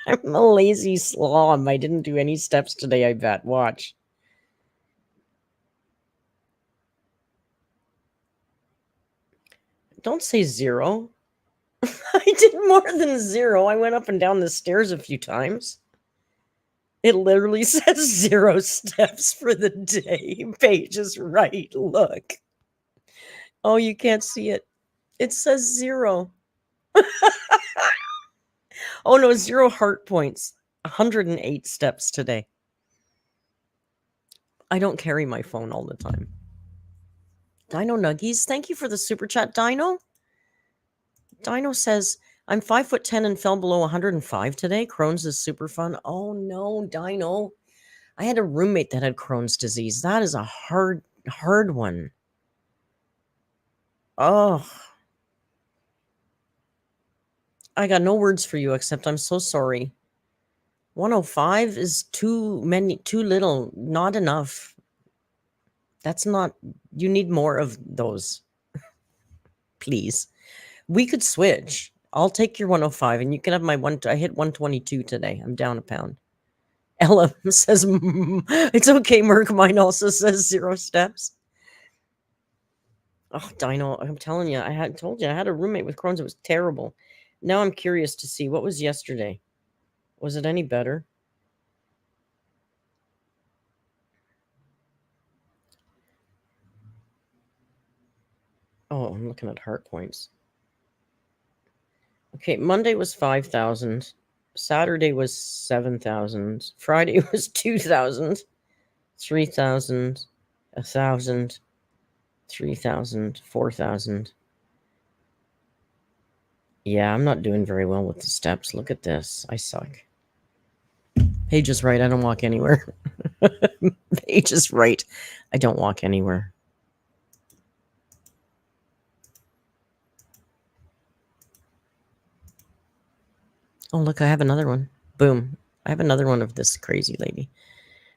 I'm a lazy slob. I didn't do any steps today, I bet. Watch. Don't say 0. I did more than 0. I went up and down the stairs a few times. It literally says 0 steps for the day. Paige is right. Look. Oh, you can't see it. It says 0. Oh, no, 0 heart points. 108 steps today. I don't carry my phone all the time. Dino Nuggies, thank you for the super chat, Dino. Dino says, I'm 5'10" and fell below 105 today. Crohn's is super fun. Oh no, Dino. I had a roommate that had Crohn's disease. That is a hard one. Oh. I got no words for you except I'm so sorry. 105 is too little, not enough. That's not, you need more of those. Please. We could switch. I'll take your 105 and you can have my I hit 122 today. I'm down a pound. Ella says, it's okay, Merc. Mine also says 0 steps. Oh, Dino, I'm telling you, I had a roommate with Crohn's. It was terrible. Now I'm curious to see what was yesterday. Was it any better? Oh, I'm looking at heart points. Okay, Monday was 5,000. Saturday was 7,000. Friday was 2,000. 3,000. 1,000. 3,000. 4,000. Yeah, I'm not doing very well with the steps. Look at this. I suck. Paige is right. I don't walk anywhere. Paige is right. I don't walk anywhere. Oh, look, I have another one. Boom. I have another one of this crazy lady.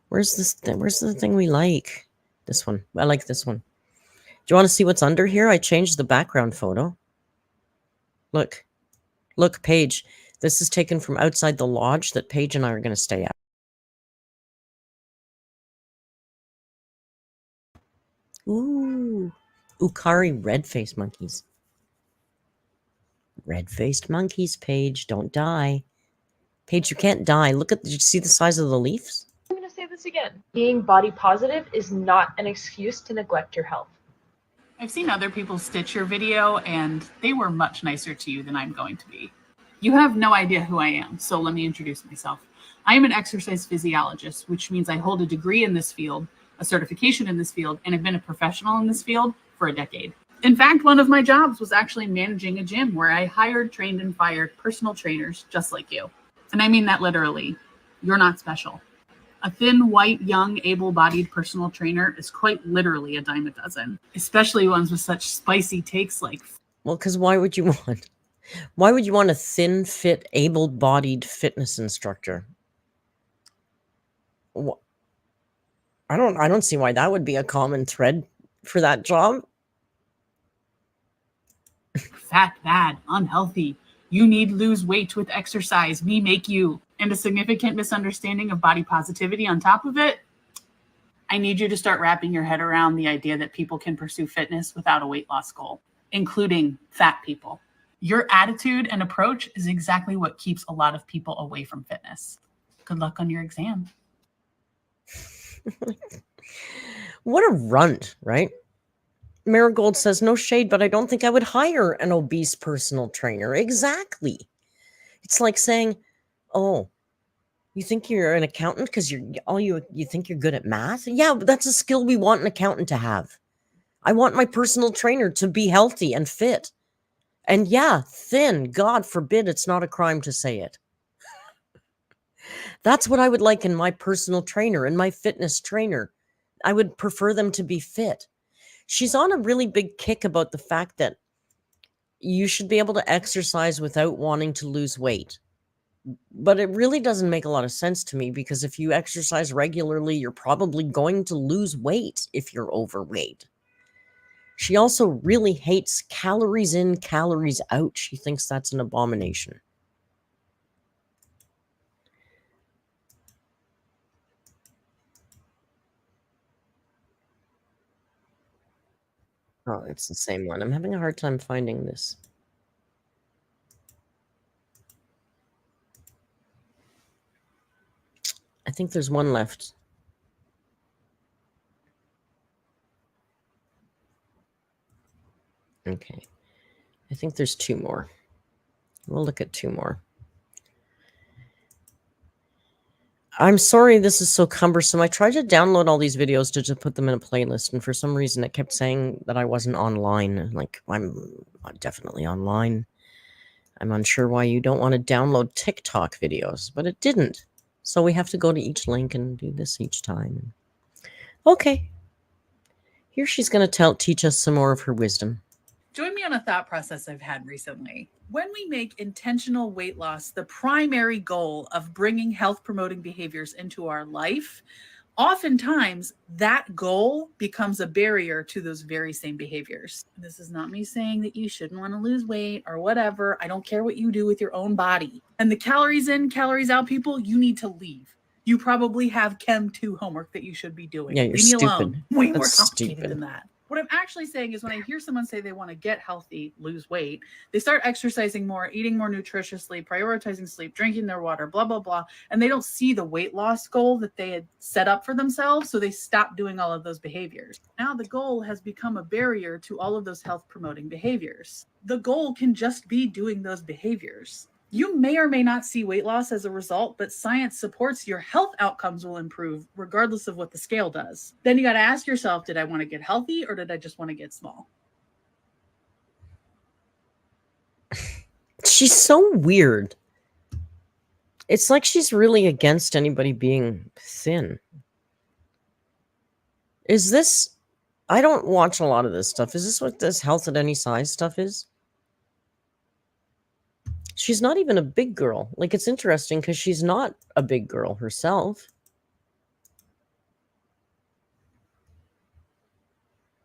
Where's this? Where's the thing we like? This one. I like this one. Do you want to see what's under here? I changed the background photo. Look. Look, Paige. This is taken from outside the lodge that Paige and I are going to stay at. Ooh. Ukari red-faced monkeys. Red-faced monkeys, Paige. Don't die. Paige, you can't die. Look at, did you see the size of the leaves? I'm going to say this again. Being body positive is not an excuse to neglect your health. I've seen other people stitch your video, and they were much nicer to you than I'm going to be. You have no idea who I am, so let me introduce myself. I am an exercise physiologist, which means I hold a degree in this field, a certification in this field, and have been a professional in this field for a decade. In fact, one of my jobs was actually managing a gym where I hired, trained, and fired personal trainers just like you. And I mean that literally. You're not special. A thin, white, young, able-bodied personal trainer is quite literally a dime a dozen, especially ones with such spicy takes like... Well, because why would you want... Why would you want a thin, fit, able-bodied fitness instructor? I don't see why that would be a common thread for that job. Fat, bad, unhealthy. You need lose weight with exercise. Me make you. And a significant misunderstanding of body positivity on top of it. I need you to start wrapping your head around the idea that people can pursue fitness without a weight loss goal, including fat people. Your attitude and approach is exactly what keeps a lot of people away from fitness. Good luck on your exam. What a runt, right? Marigold says, no shade, but I don't think I would hire an obese personal trainer. Exactly. It's like saying, oh, you think you're an accountant because you think you're good at math? Yeah, but that's a skill we want an accountant to have. I want my personal trainer to be healthy and fit. And yeah, thin. God forbid it's not a crime to say it. That's what I would like in my personal trainer, in my fitness trainer. I would prefer them to be fit. She's on a really big kick about the fact that you should be able to exercise without wanting to lose weight. But it really doesn't make a lot of sense to me, because if you exercise regularly, you're probably going to lose weight if you're overweight. She also really hates calories in, calories out. She thinks that's an abomination. Oh, it's the same one. I'm having a hard time finding this. I think there's one left. Okay. I think there's two more. We'll look at two more. I'm sorry this is so cumbersome. I tried to download all these videos to just put them in a playlist, and for some reason it kept saying that I wasn't online. Like, I'm definitely online. I'm unsure why you don't want to download TikTok videos, but it didn't. So we have to go to each link and do this each time. Okay. Here she's going to teach us some more of her wisdom. Join me on a thought process I've had recently. When we make intentional weight loss the primary goal of bringing health-promoting behaviors into our life, oftentimes that goal becomes a barrier to those very same behaviors. This is not me saying that you shouldn't want to lose weight or whatever. I don't care what you do with your own body. And the calories in, calories out people, you need to leave. You probably have Chem 2 homework that you should be doing. Yeah, you're Leave me stupid. alone. Way more That's complicated stupid. than that. What I'm actually saying is, when I hear someone say they want to get healthy, lose weight, they start exercising more, eating more nutritiously, prioritizing sleep, drinking their water, blah, blah, blah. And they don't see the weight loss goal that they had set up for themselves. So they stop doing all of those behaviors. Now the goal has become a barrier to all of those health promoting behaviors. The goal can just be doing those behaviors. You may or may not see weight loss as a result, but science supports your health outcomes will improve regardless of what the scale does. Then you got to ask yourself, did I want to get healthy or did I just want to get small? She's so weird. It's like she's really against anybody being thin. Is this... I don't watch a lot of this stuff. Is this what this health at any size stuff is? She's not even a big girl. Like, it's interesting because she's not a big girl herself.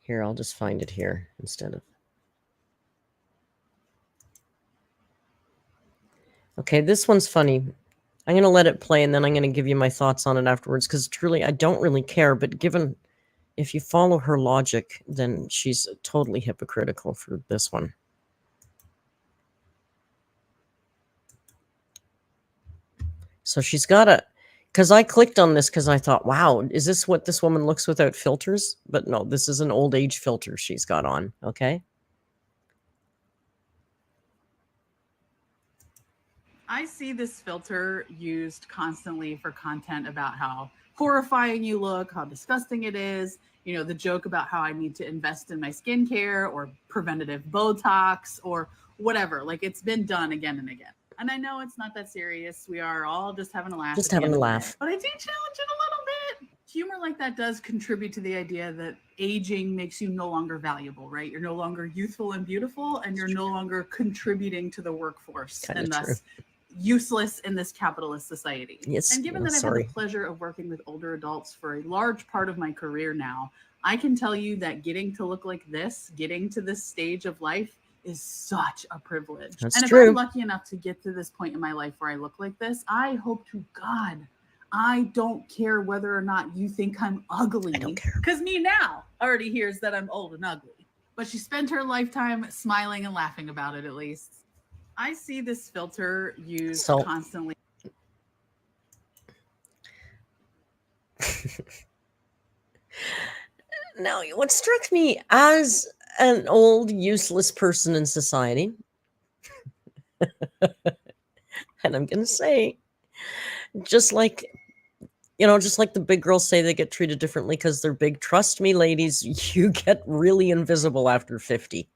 Here, I'll just find it here instead of... Okay, this one's funny. I'm going to let it play and then I'm going to give you my thoughts on it afterwards because truly I don't really care, but given... if you follow her logic, then she's totally hypocritical for this one. So she's got a... because I clicked on this because I thought, wow, is this what this woman looks without filters? But no, this is an old age filter she's got on, okay? I see this filter used constantly for content about how horrifying you look, how disgusting it is. You know, the joke about how I need to invest in my skincare or preventative Botox or whatever. Like, it's been done again and again. And I know it's not that serious. We are all just having a laugh. Just having a laugh. But I do challenge it a little bit. Humor like that does contribute to the idea that aging makes you no longer valuable, right? You're no longer youthful and beautiful, and you're no longer contributing to the workforce, and thus useless in this capitalist society. Yes. And given that I've had the pleasure of working with older adults for a large part of my career now, I can tell you that getting to look like this, getting to this stage of life is such a privilege. That's and true. If I'm lucky enough to get to this point in my life where I look like this, I hope to God I don't care whether or not you think I'm ugly. I don't care. Because me now already hears that I'm old and ugly. But she spent her lifetime smiling and laughing about it, at least. I see this filter used constantly. Now, what struck me as an old, useless person in society, and I'm going to say, just like, you know, just like the big girls say they get treated differently because they're big. Trust me, ladies, you get really invisible after 50.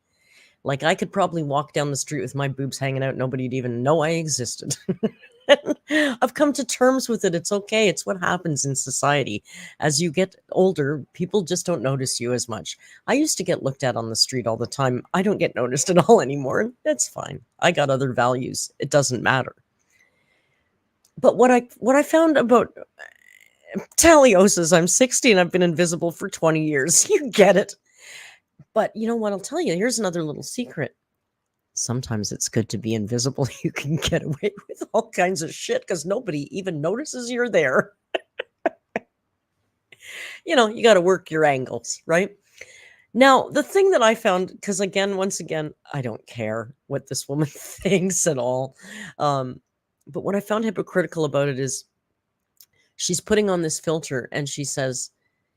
Like, I could probably walk down the street with my boobs hanging out. Nobody'd even know I existed. I've come to terms with it. It's okay. It's what happens in society. As you get older, people just don't notice you as much. I used to get looked at on the street all the time. I don't get noticed at all anymore. That's fine. I got other values. It doesn't matter. But what I found about Taliosis, I'm 60 and I've been invisible for 20 years. You get it. But you know what? I'll tell you. Here's another little secret. Sometimes it's good to be invisible. You can get away with all kinds of shit because nobody even notices you're there. You know, you got to work your angles, right? Now, the thing that I found, because again, once again, I don't care what this woman thinks at all. But what I found hypocritical about it is she's putting on this filter and she says,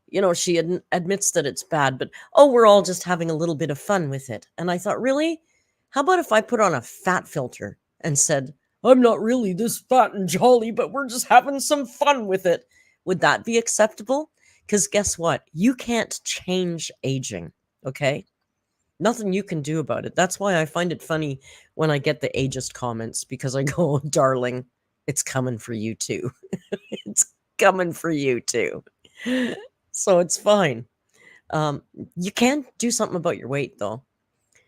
you know, she admits that it's bad, but, oh, we're all just having a little bit of fun with it. And I thought, really? How about if I put on a fat filter and said, I'm not really this fat and jolly, but we're just having some fun with it? Would that be acceptable? Because guess what? You can't change aging, okay? Nothing you can do about it. That's why I find it funny when I get the ageist comments, because I go, oh, darling, it's coming for you too. It's coming for you too. So it's fine. You can do something about your weight, though.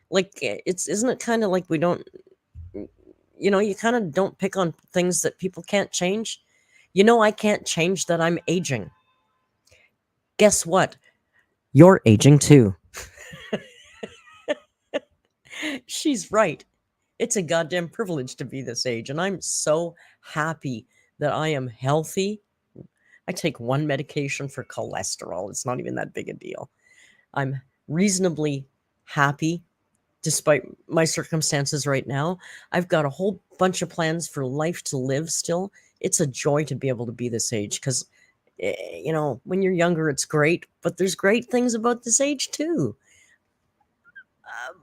Like, isn't it kind of like we don't, you know, you kind of don't pick on things that people can't change? You know, I can't change that I'm aging. Guess what? You're aging too. She's right. It's a goddamn privilege to be this age, and I'm so happy that I am healthy. I take one medication for cholesterol. It's not even that big a deal. I'm reasonably happy despite my circumstances right now. I've got a whole bunch of plans for life to live still. It's a joy to be able to be this age because, you know, when you're younger, it's great, but there's great things about this age too.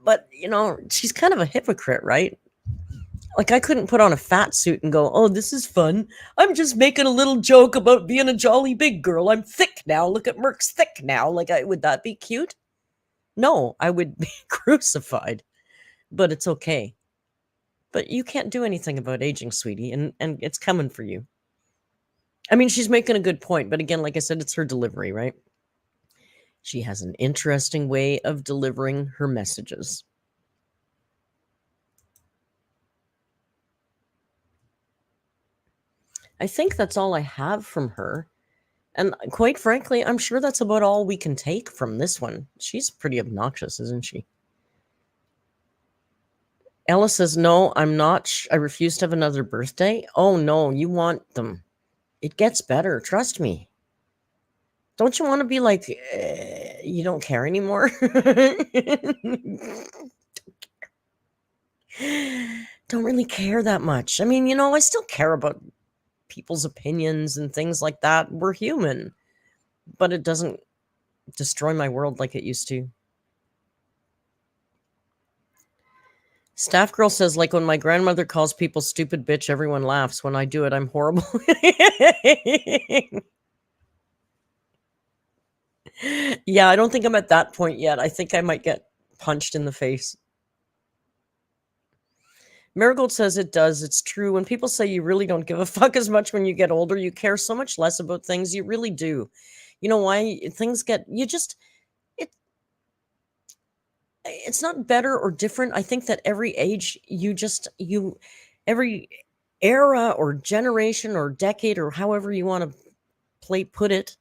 But, you know, she's kind of a hypocrite, right? Like, I couldn't put on a fat suit and go, oh, this is fun. I'm just making a little joke about being a jolly big girl. I'm thick now. Look at Merc's thick now. Like, would that be cute? No, I would be crucified. But it's okay. But you can't do anything about aging, sweetie, and it's coming for you. I mean, she's making a good point, but again, like I said, it's her delivery, right? She has an interesting way of delivering her messages. I think that's all I have from her. And quite frankly, I'm sure that's about all we can take from this one. She's pretty obnoxious, isn't she? Ella says, no, I'm not. I refuse to have another birthday. Oh, no, you want them. It gets better. Trust me. Don't you want to be like, you don't care anymore? Don't really care that much. I mean, I still care about people's opinions and things like that. We're human. But it doesn't destroy my world like it used to. Staff girl says, like, when my grandmother calls people stupid bitch, everyone laughs. When I do it, I'm horrible. Yeah, I don't think I'm at that point yet. I think I might get punched in the face. Marigold says it does. It's true. When people say you really don't give a fuck as much when you get older, you care so much less about things. You really do. You know why? Things get, it's not better or different. I think that every age, every era or generation or decade or however you want to put it.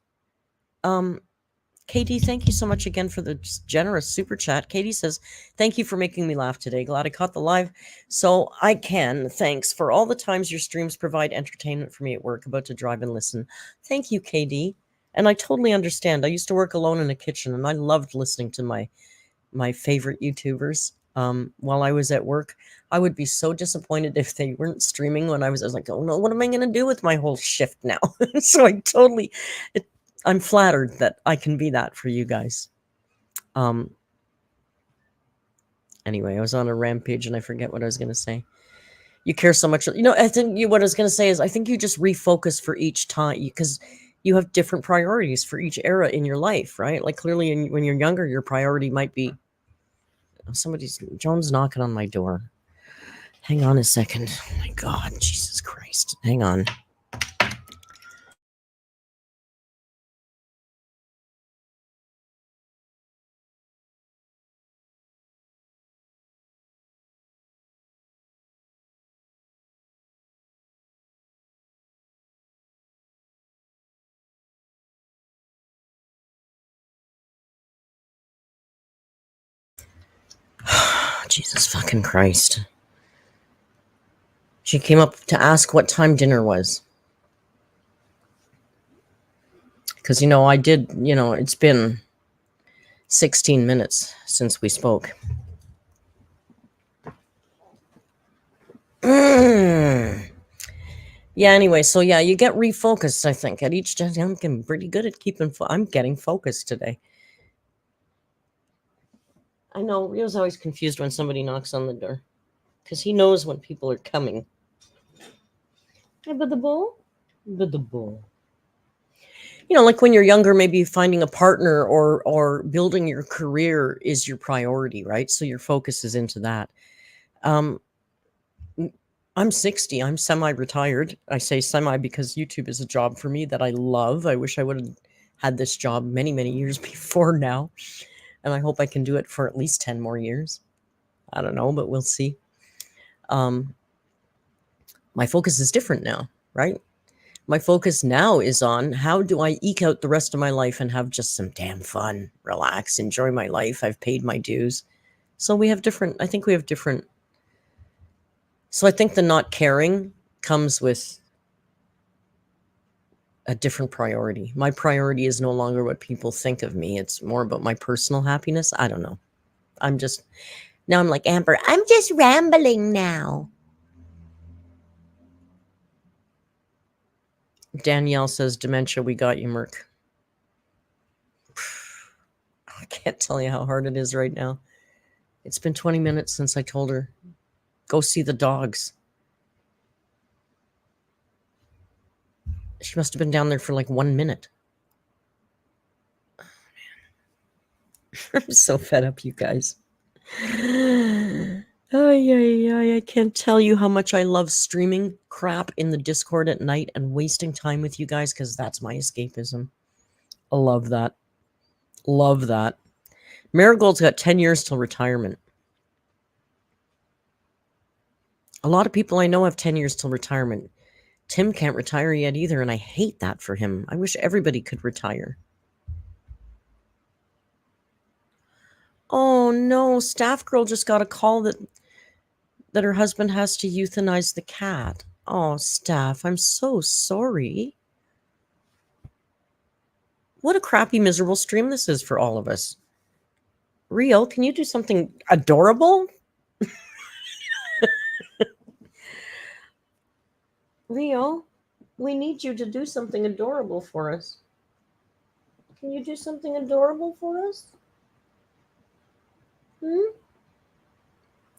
Katie, thank you so much again for the generous super chat. Katie says, thank you for making me laugh today. Glad I caught the live so I can. Thanks for all the times your streams provide entertainment for me at work. About to drive and listen. Thank you, KD. And I totally understand. I used to work alone in a kitchen, and I loved listening to my favorite YouTubers while I was at work. I would be so disappointed if they weren't streaming when I was like, oh no, what am I going to do with my whole shift now? So I'm flattered that I can be that for you guys. Anyway, I was on a rampage and I forget what I was going to say. You care so much. I think what I was going to say is I think you just refocus for each time because you have different priorities for each era in your life, right? Like clearly when you're younger, your priority might be Joan's knocking on my door. Hang on a second. Oh my God, Jesus Christ. Hang on. Jesus fucking Christ. She came up to ask what time dinner was. Because, I did, it's been 16 minutes since we spoke. Yeah, anyway, so yeah, you get refocused, I think. At each time, I'm getting pretty good at I'm getting focused today. I know, Rio's always confused when somebody knocks on the door. Because he knows when people are coming. But the bull? Like when you're younger, maybe finding a partner or building your career is your priority, right? So your focus is into that. I'm 60. I'm semi-retired. I say semi because YouTube is a job for me that I love. I wish I would have had this job many, many years before now. And I hope I can do it for at least 10 more years. I don't know, but we'll see. My focus is different now, right? My focus now is on how do I eke out the rest of my life and have just some damn fun, relax, enjoy my life. I've paid my dues. So I think we have different. So I think the not caring comes with a different priority. My priority is no longer what people think of me. It's more about my personal happiness. I don't know. I'm like, Amber, I'm just rambling now. Danielle says, dementia, we got you, Merc. I can't tell you how hard it is right now. It's been 20 minutes since I told her, go see the dogs. She must have been down there for like 1 minute. I'm so fed up, you guys. I can't tell you how much I love streaming crap in the Discord at night and wasting time with you guys, because that's my escapism. I love that. Love that. Marigold's got 10 years till retirement. A lot of people I know have 10 years till retirement. Tim can't retire yet either, and I hate that for him. I wish everybody could retire. Oh no, staff girl just got a call that her husband has to euthanize the cat. Oh, staff, I'm so sorry. What a crappy, miserable stream this is for all of us. Rio, can you do something adorable? Rio, we need you to do something adorable for us. Can you do something adorable for us?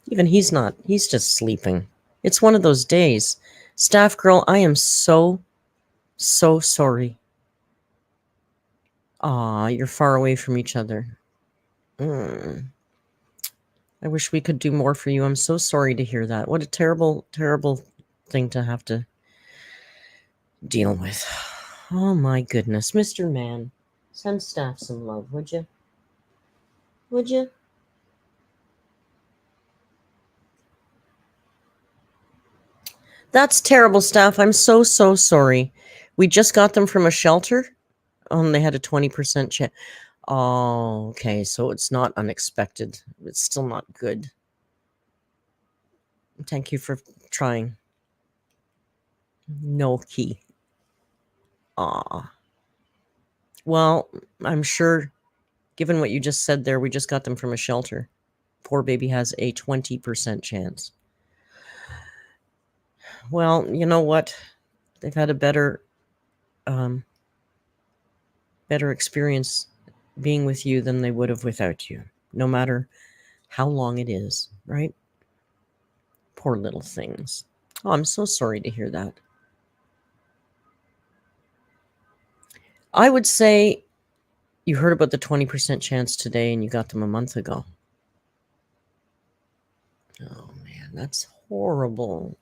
Even he's not. He's just sleeping. It's one of those days. Staff girl, I am so sorry. Aw, you're far away from each other. I wish we could do more for you. I'm so sorry to hear that. What a terrible, terrible thing to have to deal with. Oh my goodness. Mr. Man, send staff some love, would you? Would you? That's terrible, staff. I'm so sorry. We just got them from a shelter. And they had a 20% chance. Oh, okay. So it's not unexpected. It's still not good. Thank you for trying. No key. Aw. Well, I'm sure, given what you just said there, we just got them from a shelter. Poor baby has a 20% chance. Well, you know what? They've had a better experience being with you than they would have without you, no matter how long it is, right? Poor little things. Oh, I'm so sorry to hear that. I would say you heard about the 20% chance today and you got them a month ago. Oh, man, that's horrible.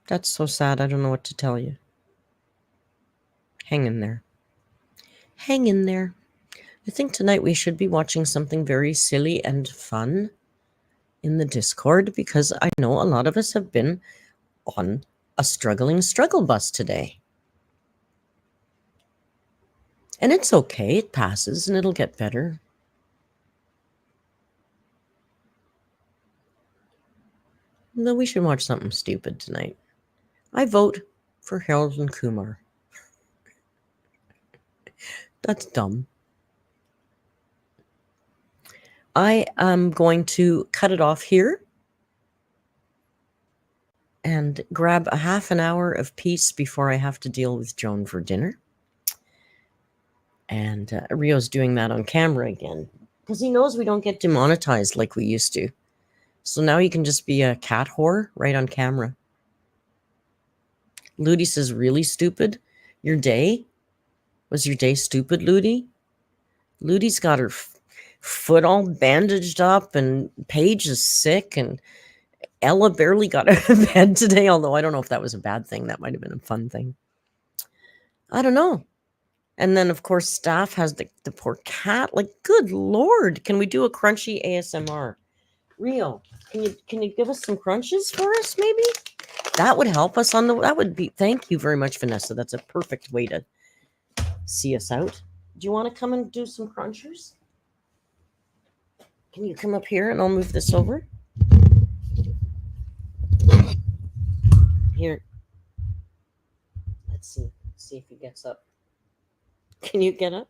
That's so sad. I don't know what to tell you. Hang in there. Hang in there. I think tonight we should be watching something very silly and fun in the Discord, because I know a lot of us have been on a struggling struggle bus today. And it's okay. It passes and it'll get better. Though we should watch something stupid tonight. I vote for Harold and Kumar. That's dumb. I am going to cut it off here and grab a half an hour of peace before I have to deal with Joan for dinner. And Rio's doing that on camera again, because he knows we don't get demonetized like we used to. So now he can just be a cat whore right on camera. Ludi says, really stupid? Your day? Was your day stupid, Ludi? Ludi's got her foot all bandaged up, and Paige is sick, and Ella barely got out of bed today, although I don't know if that was a bad thing. That might have been a fun thing. I don't know. And then, of course, staff has the poor cat. Like, good Lord. Can we do a crunchy ASMR? Rio, can you give us some crunches for us, maybe? That would help us on the... That would be... Thank you very much, Vanessa. That's a perfect way to see us out. Do you want to come and do some crunchers? Can you come up here and I'll move this over? Here. Let's see. See if he gets up. Can you get up?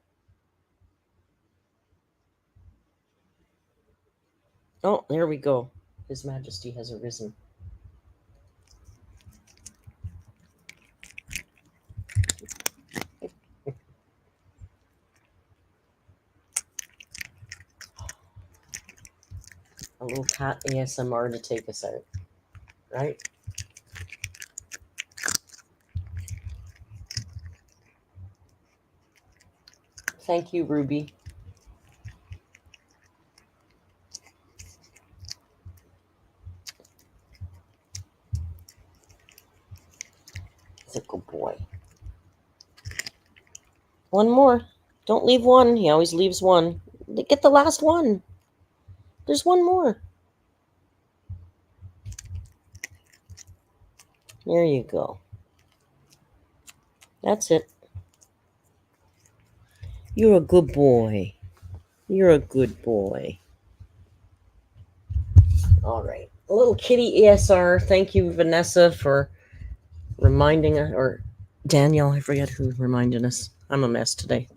Oh, there we go. His Majesty has arisen. A little cat ASMR to take us out, right? Thank you, Ruby. He's a good boy. One more. Don't leave one. He always leaves one. Get the last one. There's one more. There you go. That's it. You're a good boy. You're a good boy. All right. A little kitty ESR. Thank you, Vanessa, for reminding us, or Danielle, I forget who reminded us. I'm a mess today.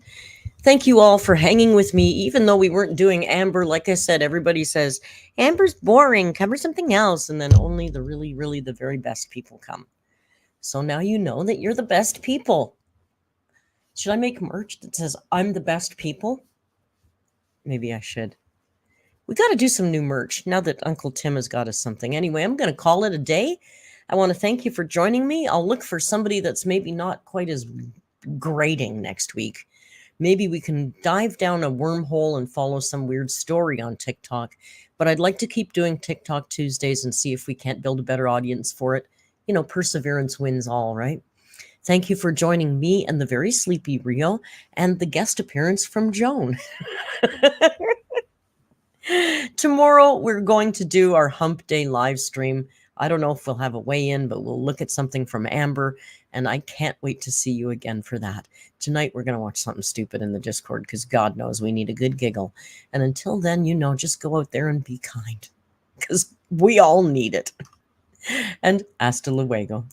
Thank you all for hanging with me, even though we weren't doing Amber. Like I said, everybody says, Amber's boring, cover something else. And then only the really, really the very best people come. So now you know that you're the best people. Should I make merch that says, I'm the best people? Maybe I should. We got to do some new merch now that Uncle Tim has got us something. Anyway, I'm going to call it a day. I want to thank you for joining me. I'll look for somebody that's maybe not quite as grating next week. Maybe we can dive down a wormhole and follow some weird story on TikTok. But I'd like to keep doing TikTok Tuesdays and see if we can't build a better audience for it. You know, perseverance wins all, right? Thank you for joining me and the very sleepy Rio and the guest appearance from Joan. Tomorrow, we're going to do our Hump Day live stream. I don't know if we'll have a weigh-in, but we'll look at something from Amber, and I can't wait to see you again for that. Tonight, we're going to watch something stupid in the Discord, because God knows we need a good giggle. And until then, you know, just go out there and be kind, because we all need it. And hasta luego.